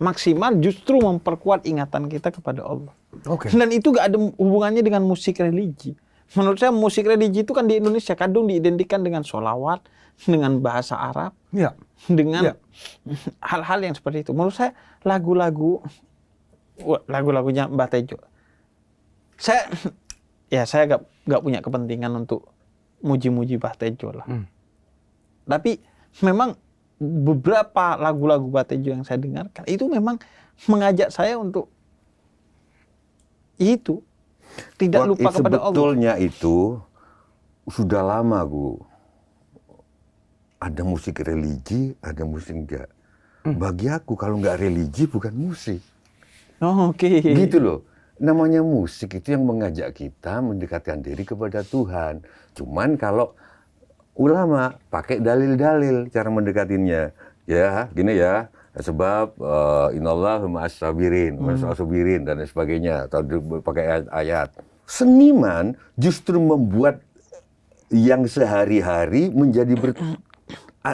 S3: maksimal justru memperkuat ingatan kita kepada Allah.
S1: Oke.
S3: Dan itu gak ada hubungannya dengan musik religi. Menurut saya musik religi itu kan di Indonesia kadang diidentikan dengan sholawat, dengan bahasa Arab,
S1: Ya.
S3: dengan hal-hal yang seperti itu. Menurut saya lagu-lagunya Mbah Tejo, saya gak punya kepentingan untuk muji-muji Mbah Tejo lah. Tapi memang beberapa lagu-lagu Mbah Tejo yang saya dengarkan itu memang mengajak saya untuk itu tidak lupa kepada Allah.
S2: Sebetulnya itu sudah lama, ada musik religi, ada musik enggak. Bagi aku kalau enggak religi bukan musik.
S3: Oh, oke.
S2: Gitu loh. Namanya musik itu yang mengajak kita mendekatkan diri kepada Tuhan. Cuman kalau ulama pakai dalil-dalil cara mendekatinya. Ya, gini ya. Sebab innallaha ma'as sabirin, sabirin dan sebagainya, atau pakai ayat. Seniman justru membuat yang sehari-hari menjadi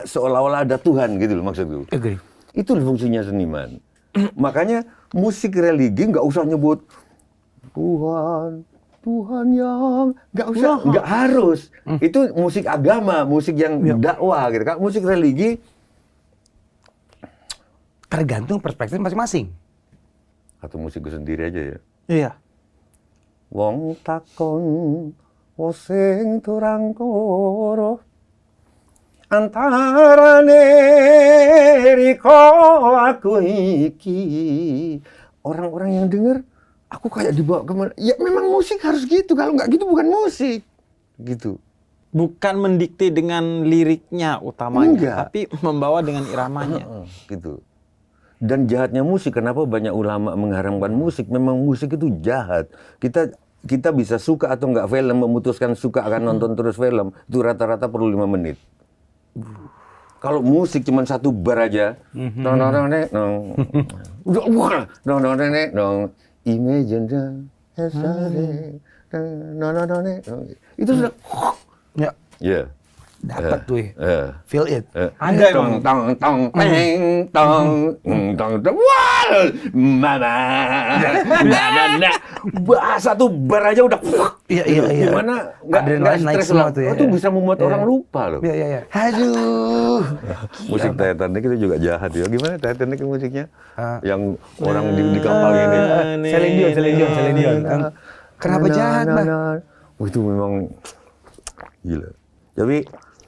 S2: seolah-olah ada Tuhan gitu loh maksudku.
S1: Agree.
S2: Itu fungsinya seniman. Makanya musik religi nggak usah nyebut Tuhan yang nggak usah, nggak harus. Itu musik agama, musik yang dakwah gitu kan. Musik religi
S1: Tergantung perspektif masing-masing.
S2: atau musikku sendiri aja ya.
S3: Iya.
S2: Wong takon sing turang koro antarane riko aku iki. Orang-orang yang dengar aku kayak dibawa kemana. Ya memang musik harus gitu. Kalau nggak gitu bukan musik. Gitu.
S3: Bukan mendikte dengan liriknya utamanya,
S2: Enggak.
S3: tapi membawa dengan iramanya.
S2: Gitu. Dan jahatnya musik, kenapa banyak ulama mengharamkan musik? Memang musik itu jahat. Kita bisa suka atau nggak film, memutuskan suka akan nonton terus film, itu rata-rata perlu 5 menit. Kalau musik cuma satu bar aja, udah wah, imagine itu sudah,
S1: Ya,
S2: ya.
S1: dapat tuh ya. Feel it.
S3: Ada
S2: Tong
S3: emang.
S2: tong tong peng tong tong tong wah mama mama satu bar aja udah
S1: Iya.
S2: gimana
S1: Adrenalin naik
S2: stres
S1: semua
S2: lah.
S1: tuh ya.
S2: Itu bisa membuat orang lupa loh.
S1: Iya. Aduh.
S2: Musik Titanic itu juga jahat ya. Gimana Titanic musiknya?
S1: Ah.
S2: Yang orang di kapal ini.
S1: Celine Dion. Kenapa jahat, Bah?
S2: Itu memang gila. Tapi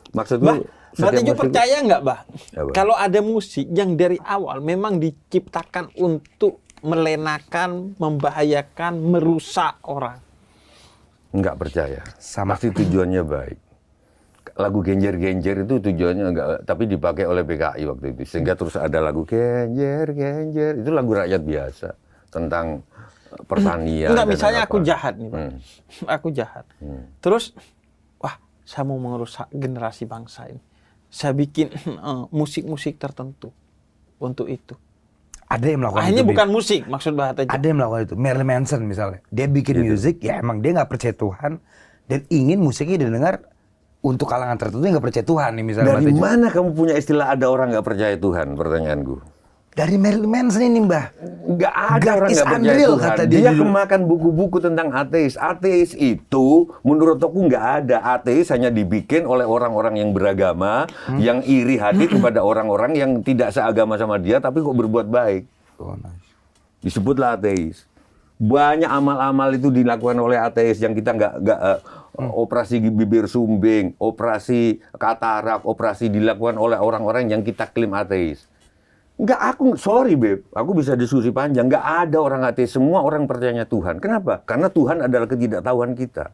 S2: maksud
S3: Bah,
S2: gue
S3: berarti juga percaya nggak, Bah?
S2: Apa?
S3: Kalau ada musik yang dari awal memang diciptakan untuk melenakan, membahayakan, merusak orang.
S2: nggak percaya.
S1: Sama.
S2: Pasti tujuannya baik. Lagu Genjer-Genjer itu tujuannya enggak, tapi dipakai oleh PKI waktu itu. Sehingga terus ada lagu Genjer-Genjer. Itu lagu rakyat biasa. Tentang pertanian.
S3: Enggak,
S2: dan
S3: misalnya
S2: apa.
S3: aku jahat nih, Pak. Aku jahat. Terus, wah, saya mau merusak generasi bangsa ini. Saya bikin musik-musik tertentu untuk itu.
S1: Ada yang melakukan
S3: Akhirnya
S1: itu.
S3: bukan musik, maksud bahasa
S1: Ada yang melakukan itu. Marilyn Manson misalnya. Dia bikin musik, ya emang dia nggak percaya Tuhan. Dan ingin musiknya didengar untuk kalangan tertentu yang nggak percaya Tuhan nih misalnya.
S2: Dari
S1: Mbak Tejo.
S2: mana kamu punya istilah ada orang nggak percaya Tuhan? Pertanyaanku.
S1: Dari Marilyn Manson ini, Mbah.
S2: Nggak ada
S1: God
S2: orang
S1: is
S2: nggak percaya
S1: unreal,
S2: Tuhan.
S1: kata dia
S2: Dia
S1: dulu.
S2: kemakan buku-buku tentang ateis. Ateis itu menurut aku nggak ada. Ateis hanya dibikin oleh orang-orang yang beragama, yang iri hati kepada orang-orang yang tidak seagama sama dia, tapi kok berbuat baik.
S1: Oh, nice.
S2: Disebutlah ateis. Banyak amal-amal itu dilakukan oleh ateis yang kita nggak operasi bibir sumbing, operasi katarak, operasi dilakukan oleh orang-orang yang kita klaim ateis. Nggak, sorry Beb, aku bisa diskusi panjang. Nggak ada orang ateis, semua orang percayanya Tuhan. Kenapa? Karena Tuhan adalah ketidaktahuan kita.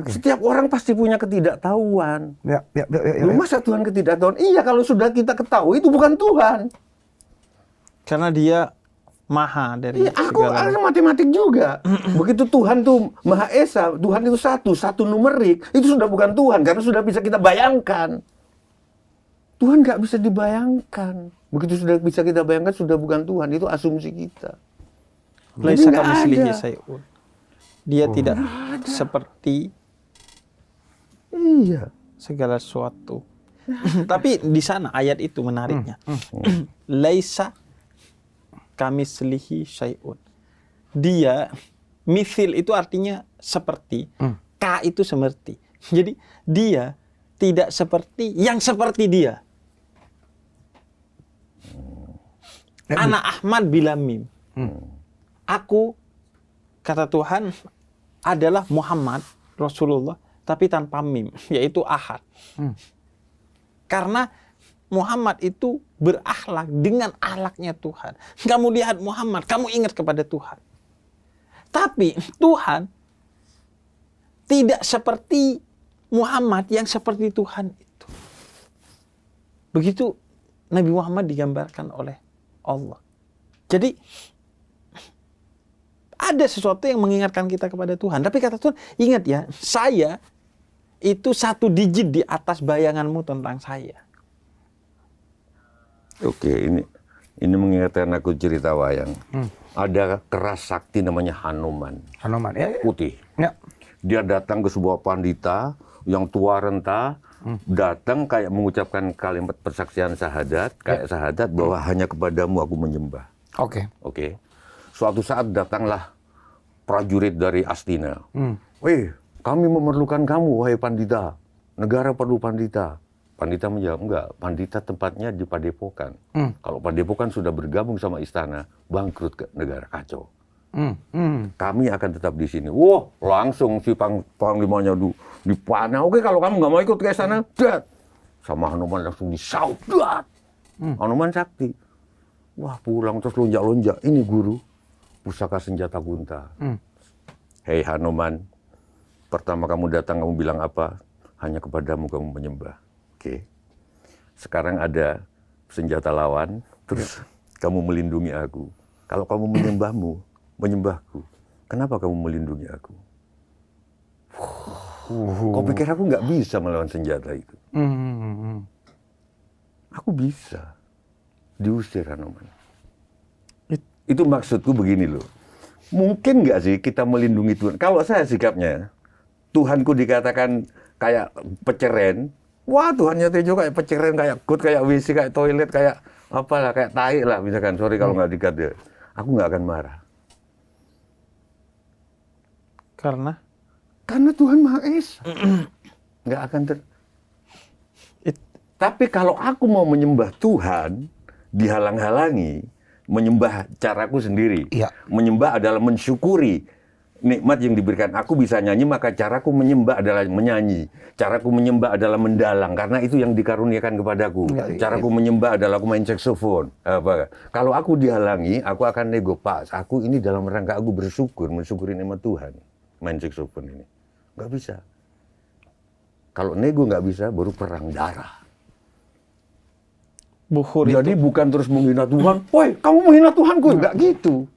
S2: Setiap orang pasti punya ketidaktahuan.
S1: Ya.
S2: Lu masa Tuhan ketidaktahuan? Iya, kalau sudah kita ketahui itu bukan Tuhan.
S3: karena dia maha dari
S2: Iya, aku
S3: segala.
S2: matematik juga. Begitu Tuhan tuh Maha Esa, Tuhan itu satu numerik, itu sudah bukan Tuhan karena sudah bisa kita bayangkan. Tuhan nggak bisa dibayangkan. Begitu sudah bisa kita bayangkan sudah bukan Tuhan, itu asumsi kita.
S3: Laisa
S2: nggak
S3: kamitslihi
S2: ada.
S3: syai'un. Dia tidak seperti
S2: Iya.
S3: segala sesuatu. Tapi di sana ayat itu menariknya. Laisa kamitslihi syai'un. Dia, mithil itu artinya seperti, ka itu seperti. Jadi dia tidak seperti yang seperti dia. Ana Ahmad bila mim. Aku, kata Tuhan, adalah Muhammad, Rasulullah, tapi tanpa mim, yaitu ahad. Karena Muhammad itu berakhlak dengan akhlaknya Tuhan. Kamu lihat Muhammad, kamu ingat kepada Tuhan. Tapi Tuhan tidak seperti Muhammad yang seperti Tuhan itu. Begitu Nabi Muhammad digambarkan oleh Allah. Jadi ada sesuatu yang mengingatkan kita kepada Tuhan. Tapi kata Tuhan, ingat ya, saya itu satu digit di atas bayanganmu tentang saya.
S2: Oke, ini mengingatkan aku cerita wayang. Ada keras sakti namanya Hanuman,
S1: Hanuman. Ya.
S2: putih.
S1: Ya.
S2: Dia datang ke sebuah pandita yang tua renta, datang kayak mengucapkan kalimat persaksian syahadat, kayak syahadat bahwa hanya kepadamu aku menyembah.
S1: Oke.
S2: Oke. Suatu saat datanglah prajurit dari Astina. Weh, kami memerlukan kamu, wahai pandita. Negara perlu pandita. Pandita menjawab, enggak. Pandita tempatnya di Padepokan. Kalau Padepokan sudah bergabung sama istana, bangkrut ke negara, kacau. Kami akan tetap di sini. Wah, langsung si panglimanya dipanah. Oke, kalau kamu nggak mau ikut ke istana, dat. Sama Hanuman langsung disaut, dat. Hanuman sakti. Wah, pulang terus lonjak-lonjak. Ini guru, pusaka senjata Gunta. Hei Hanuman, pertama kamu datang kamu bilang apa? Hanya kepadamu kamu menyembah. Oke. Sekarang ada senjata lawan, terus kamu melindungi aku. Kalau kamu menyembahku, kenapa kamu melindungi aku? Kau pikir aku nggak bisa melawan senjata itu? Aku bisa diusir Anoman. Itu maksudku begini loh. Mungkin nggak sih kita melindungi Tuhan? Kalau saya sikapnya, Tuhanku dikatakan kayak peceren. Wah, Tuhannya Tejo kayak peceren, kayak got, kayak WC, kayak toilet, kayak apalah, kayak tai lah misalkan. Sorry kalau nggak dikat ya. Aku nggak akan marah. Karena Tuhan Maha Esa. Nggak akan Tapi kalau aku mau menyembah Tuhan, dihalang-halangi, menyembah caraku sendiri.
S1: Iya.
S2: Menyembah adalah mensyukuri nikmat yang diberikan. Aku bisa nyanyi, maka caraku menyembah adalah menyanyi. Caraku menyembah adalah mendalang, karena itu yang dikaruniakan kepadaku. Caraku menyembah adalah aku main saksofon. Kalau aku dihalangi, aku akan nego, Pak, aku ini dalam rangka aku bersyukur, mensyukuri nikmat Tuhan. Main saksofon ini. Nggak bisa. Kalau nego nggak bisa, baru perang darah.
S3: Buhur
S2: Jadi
S3: itu
S2: bukan terus menghina Tuhan. Woi, kamu menghina Tuhanku. Nggak gitu.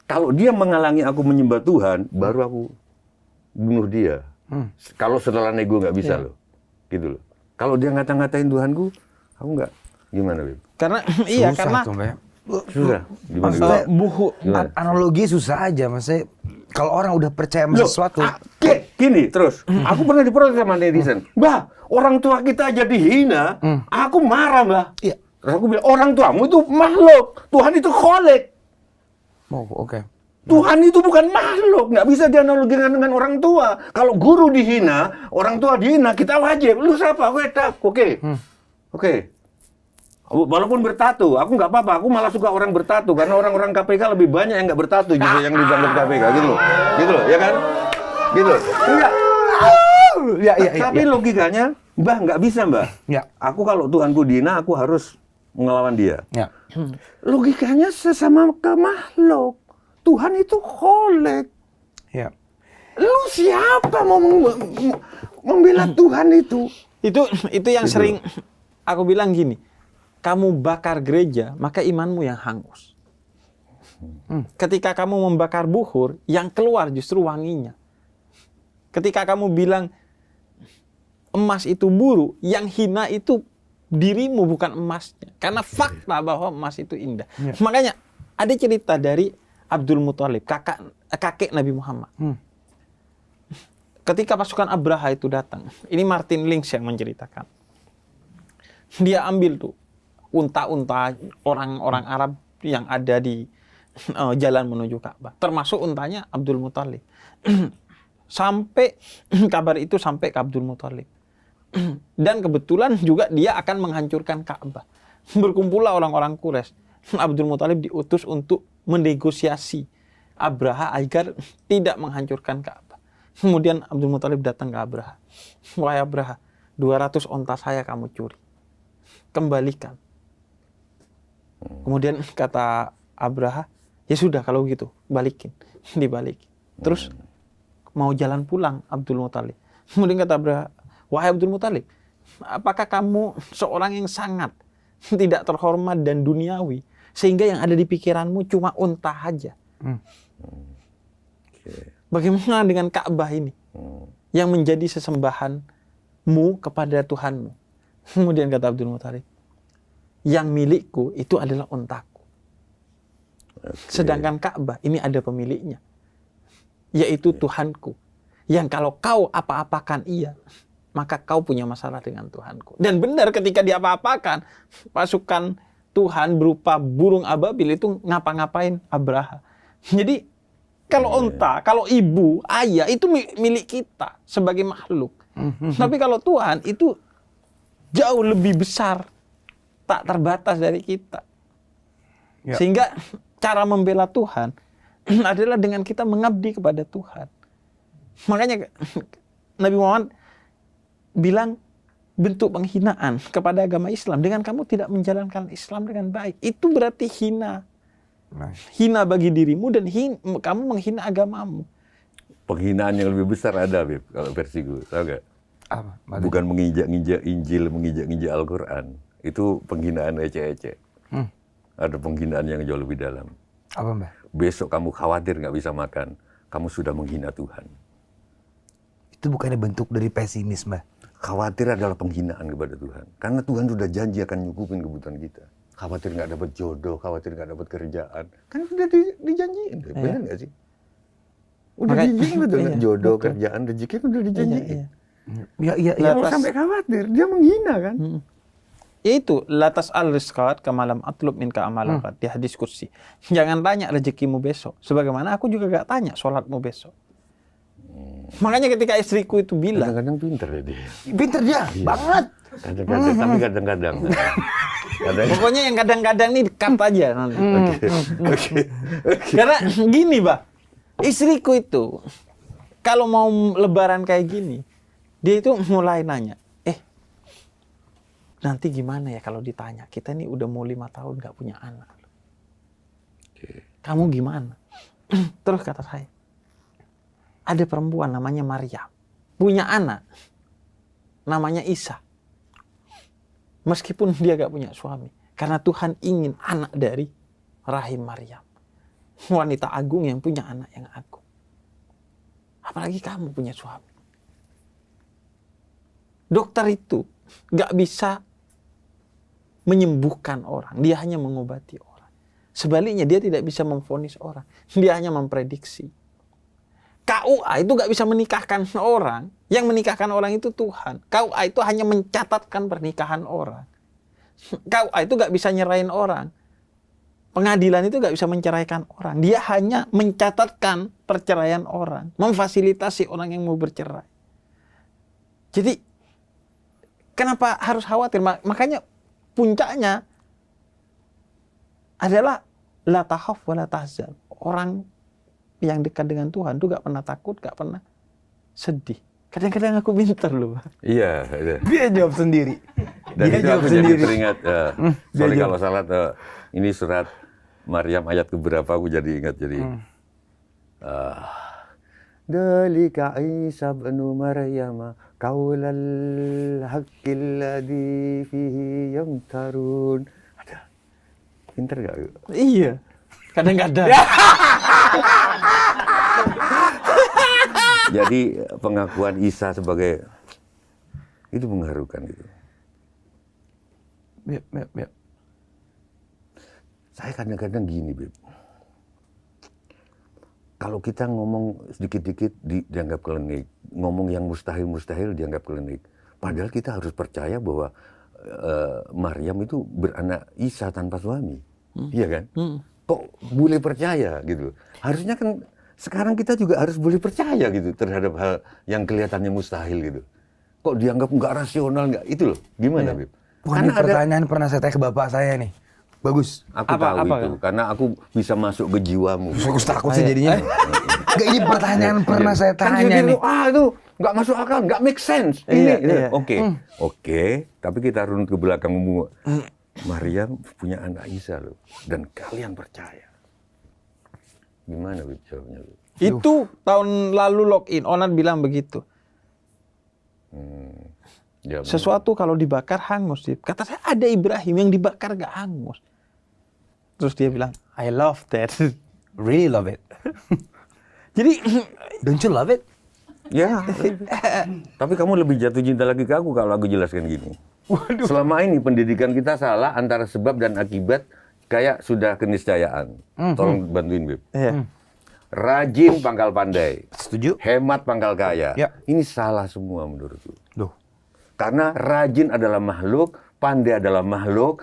S2: Kalau dia menghalangi aku menyembah Tuhan, baru aku bunuh dia. Kalau setelah nego nggak bisa loh. Gitu loh. Kalau dia ngata-ngatain Tuhanku, aku nggak. Gimana, Beb?
S3: karena iya
S1: Susah
S3: karena
S1: tuh, Mbak.
S2: Susah. Gimana,
S1: Maksudnya,
S2: Beb?
S3: buhur
S2: Gimana?
S1: Analogi susah aja, maksudnya kalau orang udah percaya sama
S2: Loh,
S1: sesuatu.
S2: gini terus. Aku pernah diprotes sama netizen. Mbah, orang tua kita aja dihina. Aku marah, Mbah.
S1: Iya.
S2: Terus aku bilang, orang tuamu itu makhluk. Tuhan itu kholek.
S1: Oh, oke.
S2: Tuhan itu bukan makhluk. Nggak bisa dianalogikan dengan orang tua. Kalau guru dihina, orang tua dihina, kita wajib. Lu siapa? Oke. Oke. Walaupun bertato, aku nggak apa-apa. Aku malah suka orang bertato. Karena orang-orang KPK lebih banyak yang nggak bertato justru yang ditangkap KPK. Gitu loh. Gitu loh, ya kan? Gitu loh. Enggak.
S1: Ya,
S2: Tapi logikanya, Mbah, nggak bisa, Mbah.
S1: Ya.
S2: Aku kalau Tuhanku dihina, aku harus melawan dia.
S1: Ya.
S2: Logikanya sesama ke makhluk. Tuhan itu kholek.
S1: Ya.
S2: Lu siapa mau membela Tuhan itu?
S3: itu yang
S2: Gitu.
S3: sering aku bilang gini. Kamu bakar gereja, maka imanmu yang hangus. Ketika kamu membakar buhur, yang keluar justru wanginya. Ketika kamu bilang emas itu buruk, yang hina itu dirimu bukan emasnya. Karena fakta bahwa emas itu indah.
S1: Ya.
S3: Makanya ada cerita dari Abdul Muthalib, kakek Nabi Muhammad. Ketika pasukan Abraha itu datang, ini Martin Lynch yang menceritakan. Dia ambil tuh unta-unta orang-orang Arab yang ada di jalan menuju Ka'bah, termasuk untanya Abdul Muthalib. Sampai kabar itu sampai ke Abdul Muthalib. Dan kebetulan juga dia akan menghancurkan Ka'bah. Berkumpullah orang-orang Quraisy. Abdul Muthalib diutus untuk menegosiasi Abraha agar tidak menghancurkan Ka'bah. Kemudian Abdul Muthalib datang ke Abraha. Wahai Abraha, 200 onta saya kamu curi. Kembalikan. Kemudian kata Abraha, ya sudah kalau gitu, balikin. Dibalikin. Terus mau jalan pulang Abdul Muthalib. Kemudian kata Abraha, wahai Abdul Muthalib, apakah kamu seorang yang sangat tidak terhormat dan duniawi, sehingga yang ada di pikiranmu cuma unta aja? Bagaimana dengan Ka'bah ini, yang menjadi sesembahanmu kepada Tuhanmu? Kemudian kata Abdul Muthalib, yang milikku itu adalah untaku. Sedangkan Ka'bah ini ada pemiliknya, yaitu Tuhanku. Yang kalau kau apa-apakan ia, maka kau punya masalah dengan Tuhanku. Dan benar ketika diapa-apakan, pasukan Tuhan berupa burung ababil itu ngapa-ngapain Abraha. Jadi kalau unta, kalau ibu, ayah itu milik kita sebagai makhluk. Tapi kalau Tuhan itu jauh lebih besar, tak terbatas dari kita.
S1: Ya.
S3: Sehingga cara membela Tuhan adalah dengan kita mengabdi kepada Tuhan. Makanya Nabi Muhammad bilang bentuk penghinaan kepada agama Islam dengan kamu tidak menjalankan Islam dengan baik, itu berarti hina. Hina bagi dirimu dan kamu menghina agamamu.
S2: Penghinaan yang lebih besar ada, Beb, kalau versi gue, tau gak?
S1: Apa?
S2: Bukan menginjak-injak Injil, menginjak-injak Al-Quran. Itu penghinaan ecek-ecek. Ada penghinaan yang jauh lebih dalam.
S1: Apa, Mbak?
S2: Besok kamu khawatir nggak bisa makan, kamu sudah menghina Tuhan.
S1: Itu bukannya bentuk dari pesimis, Mbak?
S2: khawatir adalah penghinaan kepada Tuhan. Karena Tuhan sudah janji akan nyukupin kebutuhan kita. Khawatir nggak dapat jodoh, khawatir nggak dapat kerjaan. Kan sudah dijanjiin, benar nggak sih? Udah dijanjiin betul nggak? Jodoh, kerjaan, rezeki kan udah dijanjiin.
S1: Iya.
S2: Kalau sampai khawatir, dia menghina kan?
S3: Itu latas al rizqat kamalam atlub minka amalakat di hadis kursi. Jangan tanya rezekimu besok. Sebagaimana aku juga gak tanya sholatmu besok. Makanya ketika istriku itu bilang,
S2: Kadang-kadang pinter ya dia.
S1: Pinter dia, banget.
S2: Kadang-kadang, tapi kadang-kadang.
S3: pokoknya yang kadang-kadang nih cut aja nanti.
S2: Oke.
S3: Karena gini, Pak. Istriku itu kalau mau lebaran kayak gini, dia itu mulai nanya, nanti gimana ya kalau ditanya, kita nih udah mau 5 tahun gak punya anak. Kamu gimana? Terus kata saya, ada perempuan namanya Maryam, punya anak, namanya Isa. Meskipun dia gak punya suami, karena Tuhan ingin anak dari rahim Maryam. Wanita agung yang punya anak yang agung. Apalagi kamu punya suami. Dokter itu gak bisa menyembuhkan orang, dia hanya mengobati orang. Sebaliknya dia tidak bisa memvonis orang, dia hanya memprediksi. KUA itu gak bisa menikahkan orang, yang menikahkan orang itu Tuhan. KUA itu hanya mencatatkan pernikahan orang. KUA itu gak bisa nyerahin orang. Pengadilan itu gak bisa menceraikan orang, dia hanya mencatatkan perceraian orang, memfasilitasi orang yang mau bercerai. Jadi kenapa harus khawatir? Makanya puncaknya adalah la takhaf wa la tahzan. Orang yang dekat dengan Tuhan tuh gak pernah takut, gak pernah sedih. Kadang-kadang aku pintar loh.
S2: Iya.
S1: Dia jawab sendiri.
S2: Dan
S1: Dia
S2: itu
S1: jawab
S2: aku
S1: sendiri.
S2: jadi teringat. Sorry
S1: jawab.
S2: kalau salah. Ini surat Maryam ayat keberapa aku jadi ingat. Jadi Dalika Isa bin Maryam qaulal haqqil ladzi fihi yamtarun. Ada. Pinter gak?
S3: Iya. Kadang-kadang.
S2: Jadi pengakuan Isa sebagai itu mengharukan gitu.
S1: Yep.
S2: Saya kadang-kadang gini, Beb. Kalau kita ngomong sedikit-dikit dianggap klinik, ngomong yang mustahil-mustahil dianggap klinik. Padahal kita harus percaya bahwa Maryam itu beranak Isa tanpa suami. Iya kan? Kok boleh percaya gitu? Harusnya kan sekarang kita juga harus boleh percaya gitu terhadap hal yang kelihatannya mustahil gitu. Kok dianggap nggak rasional, nggak? Itu loh. Gimana, Beb?
S1: Wah, ini pertanyaan pernah saya tanya ke bapak saya nih. Bagus.
S2: Aku tahu itu, karena aku bisa masuk ke jiwamu.
S1: Aku takut sih jadinya. Enggak, ini pertanyaan pernah saya
S2: Kan
S1: tanya
S2: dia
S1: nih.
S2: bilang, itu nggak masuk akal, nggak make sense.
S3: Iya.
S2: Oke, tapi kita runut ke belakangmu. Maryam punya anak Isa loh, dan kalian percaya. Gimana Bib jawabnya? Bib?
S3: Itu tahun lalu login, Onat bilang begitu.
S2: Ya,
S3: Sesuatu kalau dibakar hangus. Kata saya ada Ibrahim yang dibakar gak hangus. Terus dia bilang, I love that.
S1: Really love it.
S3: Jadi,
S1: Don't you love it?
S2: Ya, tapi kamu lebih jatuh cinta lagi ke aku kalau aku jelaskan gini. Selama ini pendidikan kita salah antara sebab dan akibat kayak sudah keniscayaan. Tolong bantuin, Bib. Rajin pangkal pandai.
S1: Setuju?
S2: Hemat pangkal kaya.
S1: Ya.
S2: Ini salah semua menurutku.
S1: Loh.
S2: Karena rajin adalah makhluk, pandai adalah makhluk,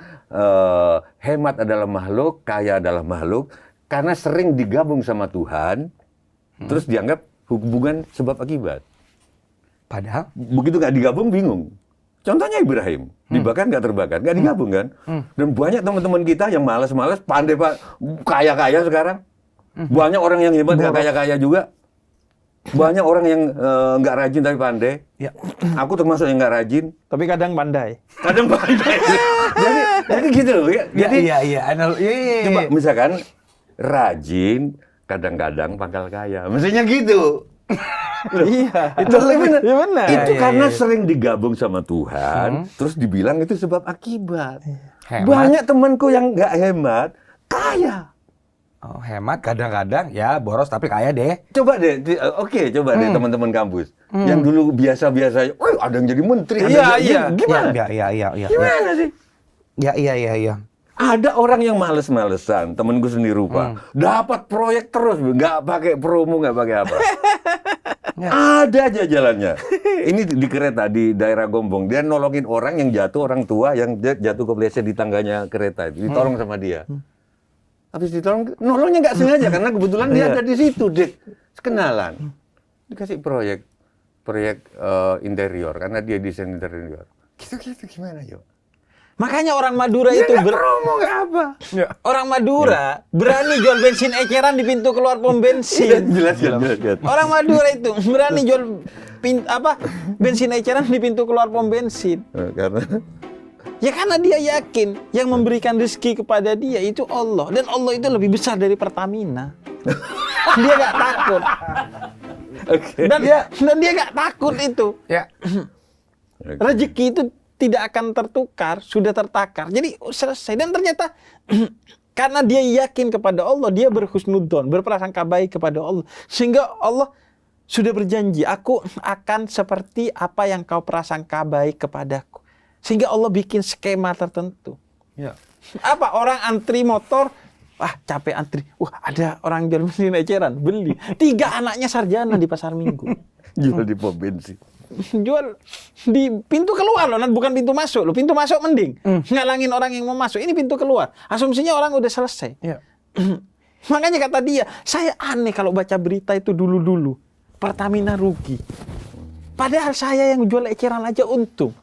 S2: hemat adalah makhluk, kaya adalah makhluk. Karena sering digabung sama Tuhan, terus dianggap hubungan sebab akibat.
S1: Padahal
S2: Begitu nggak digabung, bingung. Contohnya Ibrahim, dibakar nggak terbakar, nggak digabung kan? Dan banyak teman-teman kita yang malas-malas, pandai Pak, kaya-kaya sekarang. Banyak orang yang hebat nggak kaya-kaya juga. Banyak orang yang nggak rajin tapi pandai.
S1: ya.
S2: Aku termasuk yang nggak rajin.
S3: tapi kadang pandai.
S2: Kadang pandai. jadi gitu loh. Ya. Jadi
S1: Iya.
S2: coba misalkan rajin, kadang-kadang pangkal kaya. Mestinya gitu.
S3: Iya,
S2: Itu benar.
S3: Iya benar.
S2: Itu
S1: Iya,
S2: karena
S1: iya.
S2: sering digabung sama Tuhan, terus dibilang itu sebab akibat.
S1: Hemat.
S2: Banyak temanku yang nggak hemat, kaya.
S1: Oh, hemat kadang-kadang ya boros tapi kaya deh.
S2: Coba deh, coba deh teman-teman kampus. Yang dulu biasa-biasa, ada yang jadi menteri, ada
S3: Iya,
S2: yang
S3: iya.
S2: gimana?
S1: Iya.
S2: Gimana sih?
S1: Iya.
S2: Ada orang yang males-malesan, temenku sendiri rupa. Dapat proyek terus, nggak pakai promo, nggak pakai apa. Ada aja jalannya. Ini di kereta di daerah Gombong, dia nolongin orang yang jatuh, orang tua yang jatuh kepleset di tangganya kereta itu, ditolong sama dia. Habis ditolong, nolongnya nggak sengaja karena kebetulan dia ada di situ, Dek. Kenalan, dikasih proyek interior karena dia desain interior. Gitu gimana yuk?
S3: Makanya orang Madura itu
S2: promo nggak apa?
S3: orang Madura berani jual bensin eceran di pintu keluar pom bensin.
S2: Jelas.
S3: Orang Madura itu berani jual bensin eceran di pintu keluar pom bensin. Karena dia yakin yang memberikan rezeki kepada dia itu Allah, dan Allah itu lebih besar dari Pertamina. Dia gak takut. Dan dia gak takut itu.
S1: Ya.
S3: Rezeki itu tidak akan tertukar, sudah tertakar. Jadi selesai. Dan ternyata karena dia yakin kepada Allah, dia berhusnudzon, berprasangka baik kepada Allah, sehingga Allah sudah berjanji, aku akan seperti apa yang kau prasangka baik kepadaku. Sehingga Allah bikin skema tertentu.
S1: Ya.
S3: Apa orang antri motor, capek antri. Ada orang jual bensin eceran, beli. 3 anaknya sarjana di pasar Minggu.
S2: Jual di pom bensin.
S3: Jual di pintu keluar loh, bukan pintu masuk loh. Pintu masuk mending. Ngalangin orang yang mau masuk. Ini pintu keluar. Asumsinya orang udah selesai.
S1: Ya.
S3: Makanya kata dia, saya aneh kalau baca berita itu dulu-dulu. Pertamina rugi. Padahal saya yang jual eceran aja untung.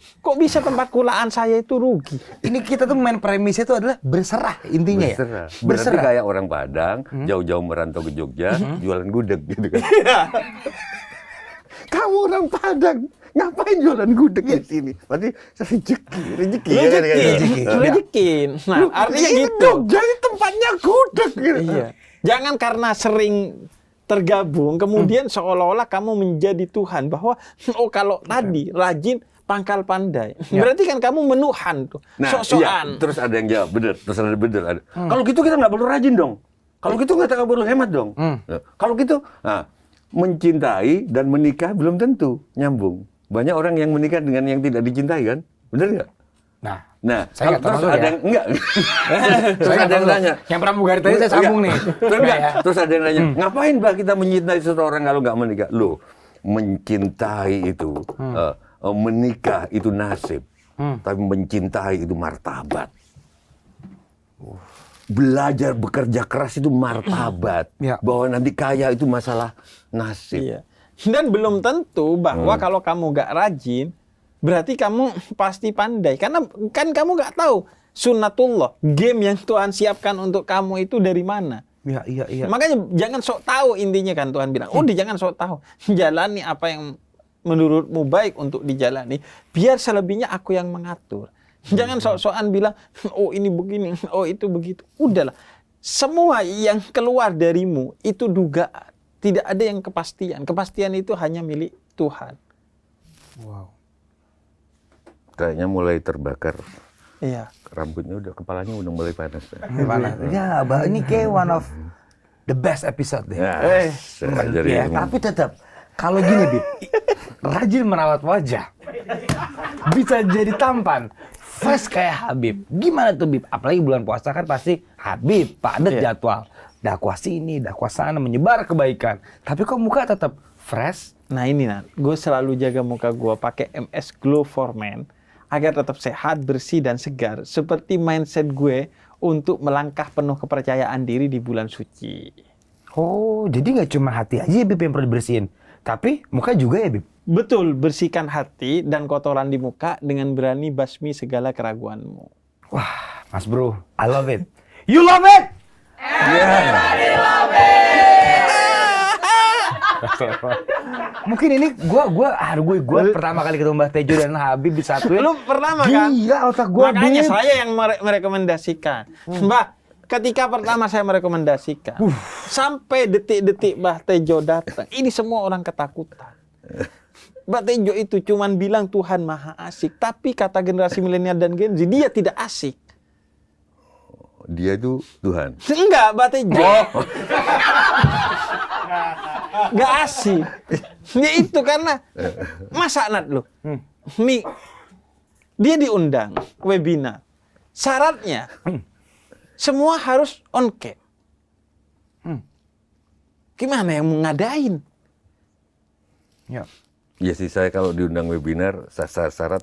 S3: Kok bisa tempat kulaan saya itu rugi?
S1: Ini kita tuh main premisnya itu adalah berserah intinya ya.
S2: Berarti kayak orang Padang, jauh-jauh merantau ke Jogja, jualan gudeg gitu kan. Kamu orang Padang, ngapain jualan gudeg di sini? Berarti rezeki.
S3: Nah, artinya gitu.
S2: Jogja ini tempatnya gudeg gitu.
S3: Iya. Jangan karena sering tergabung, kemudian seolah-olah kamu menjadi Tuhan. Bahwa, kalau tadi rajin, pangkal pandai. Berarti kan kamu menuhan tuh. Sok-sokan.
S2: Iya. Terus ada yang jawab, bener. Kalau gitu kita nggak perlu rajin dong. Kalau gitu kita nggak perlu hemat dong. Kalau gitu, mencintai dan menikah belum tentu nyambung. Banyak orang yang menikah dengan yang tidak dicintai kan? Bener nggak? Nah,
S1: saya
S2: terus ada yang enggak. Terus ada yang nanya.
S1: Yang pramugari tadi saya sambung nih.
S2: Terus ada yang nanya, ngapain Mbak kita mencintai seseorang kalau nggak menikah? Loh, mencintai itu menikah itu nasib, tapi mencintai itu martabat. Belajar bekerja keras itu martabat, bahwa nanti kaya itu masalah nasib.
S3: Iya. Dan belum tentu bahwa kalau kamu gak rajin, berarti kamu pasti pandai. Karena kan kamu gak tahu sunnatullah, game yang Tuhan siapkan untuk kamu itu dari mana.
S1: Iya.
S3: Makanya jangan sok tahu, intinya kan Tuhan bilang, jangan sok tahu, jalani apa yang menurutmu baik untuk dijalani, biar selebihnya aku yang mengatur. Jangan sok-sokan bilang, ini begini, itu begitu. Udahlah, semua yang keluar darimu itu dugaan. Tidak ada yang kepastian. Kepastian itu hanya milik Tuhan.
S1: Wow.
S2: Kayaknya mulai terbakar.
S3: Iya.
S2: Rambutnya kepalanya udah mulai panas.
S1: Panas. Ya, ini kayak one of the best episode deh. Tapi tetap kalau gini, Bib, rajin merawat wajah, bisa jadi tampan, fresh kayak Habib. Gimana tuh, Bib? Apalagi bulan puasa kan pasti Habib, padat jadwal. Dakwah sini, dakwah sana, menyebar kebaikan. Tapi kok muka tetap fresh?
S3: Nah ini, gue selalu jaga muka gue pakai MS Glow for Men agar tetap sehat, bersih, dan segar. Seperti mindset gue untuk melangkah penuh kepercayaan diri di bulan suci.
S1: Oh, jadi nggak cuma hati aja ya, Bib, yang perlu dibersihin. Tapi muka juga ya, Bib?
S3: Betul, bersihkan hati dan kotoran di muka dengan berani basmi segala keraguanmu.
S1: Wah, Mas Bro, I love it. You love it? Everybody love it! Mungkin ini gue pertama kali ketemu Mbak Tejo dan Habib di satu.
S3: Lu pertama kan?
S1: Iya, otak gue.
S3: Makanya saya yang merekomendasikan. Mbak, ketika pertama saya merekomendasikan, sampai detik-detik Mbak Tejo datang, ini semua orang ketakutan. Mbak Tejo itu cuman bilang Tuhan maha asik, tapi kata generasi milenial dan Gen Z, dia tidak asik.
S2: dia itu Tuhan.
S3: Enggak, Batejo. Enggak asik. Ya itu karena masa Nat lu. Dia diundang webinar. Syaratnya semua harus on cam. Gimana yang mengadain?
S1: Ya.
S2: Ya sih, saya kalau diundang webinar syarat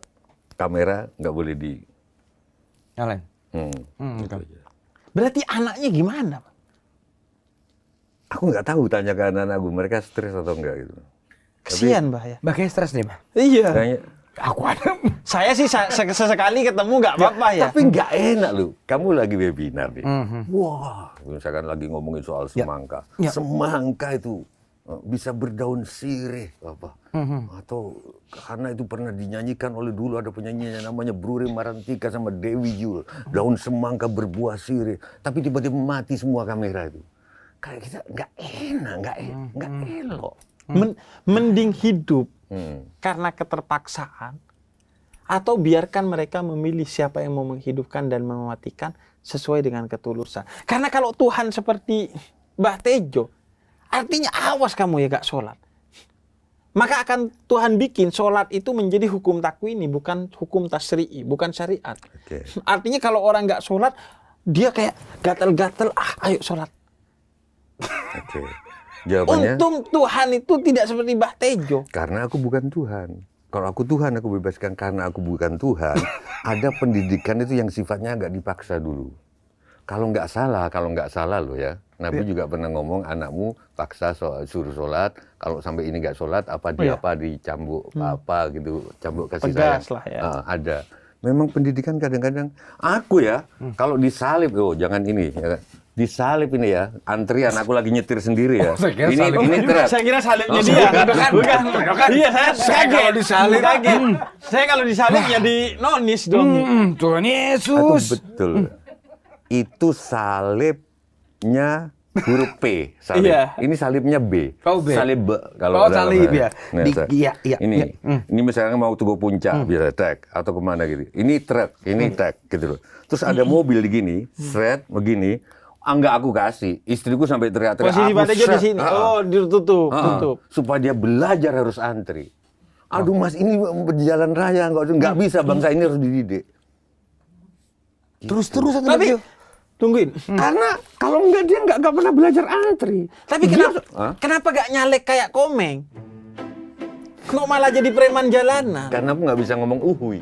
S2: kamera nggak boleh di.
S1: Nyalain.
S2: Gitu
S1: Oke.
S2: aja.
S3: Berarti anaknya gimana?
S2: Aku nggak tahu, tanya ke anak-anak gue, mereka stres atau enggak gitu.
S3: Kesian Mbah ya.
S1: Mbak kayak stres nih, Mbak.
S3: Iya.
S2: Kayaknya,
S1: Aku ada.
S3: Saya sih sesekali ketemu nggak apa-apa ya.
S2: tapi nggak enak lu. Kamu lagi webinar nih. Wah, misalkan lagi ngomongin soal semangka.
S1: Ya.
S2: Semangka itu bisa berdaun sirih, apa? Atau karena itu pernah dinyanyikan oleh dulu ada penyanyi yang namanya Brure Marantika sama Dewi Yul. Daun semangka berbuah sirih, tapi tiba-tiba mati semua kamera itu. Kayak kita nggak enak, nggak elok.
S3: Mending hidup karena keterpaksaan, atau biarkan mereka memilih siapa yang mau menghidupkan dan mematikan sesuai dengan ketulusan. Karena kalau Tuhan seperti Mbah Tejo, artinya awas kamu ya gak sholat. Maka akan Tuhan bikin sholat itu menjadi hukum takwini, bukan hukum tasyri'i, bukan syariat.
S2: Oke.
S3: Artinya kalau orang gak sholat, dia kayak gatel-gatel, ayo sholat.
S2: Oke. Jawabannya,
S3: Untung Tuhan itu tidak seperti Mbah Tejo.
S2: karena aku bukan Tuhan. Kalau aku Tuhan, aku bebaskan. Karena aku bukan Tuhan, ada pendidikan itu yang sifatnya agak dipaksa dulu. Kalau nggak salah loh ya. Nabi juga pernah ngomong, anakmu paksa suruh sholat. Kalau sampai ini nggak sholat, dicambuk apa gitu, cambuk kasih sayang.
S3: Tegas lah ya.
S2: Ada. Memang pendidikan kadang-kadang, aku ya, kalau disalib, jangan ini. Ya, disalib ini ya, antrian, aku lagi nyetir sendiri ya.
S1: saya kira
S2: Ini
S1: salib.
S2: truk.
S3: Saya kira salibnya dia. Bukan. Iya, saya
S1: kalau disalib.
S3: kaget. Saya kalau disalib ya di nonis dong.
S1: Tuhan
S2: Itu
S1: Yesus.
S2: betul. Itu salibnya huruf P. Salib.
S3: Iya.
S2: Ini salibnya B.
S1: Oh, B.
S2: Salib B.
S1: Oh, salib ya.
S2: Nah,
S1: Iya.
S2: ini misalnya mau tuh puncak, biasa trek atau kemana gitu. Ini truk, ini trek gitu loh. Terus ada mobil di gini, seret begini. Enggak aku kasih. Istriku sampai teriak-teriak.
S3: Posisi
S2: "Aku
S3: Pak Tejo di
S2: seret."
S3: sini. Oh, ditutup, tutup.
S2: Supaya dia belajar harus antri. Aduh Mas, ini berjalan raya nggak bisa, bangsa ini harus dididik.
S1: Terus-terusan
S3: Tapi tungguin.
S2: Karena kalau enggak dia nggak pernah belajar antri.
S3: Tapi kenapa gak nyalek kayak Komeng? Kok malah jadi preman jalanan?
S2: Karena aku nggak bisa ngomong uhui.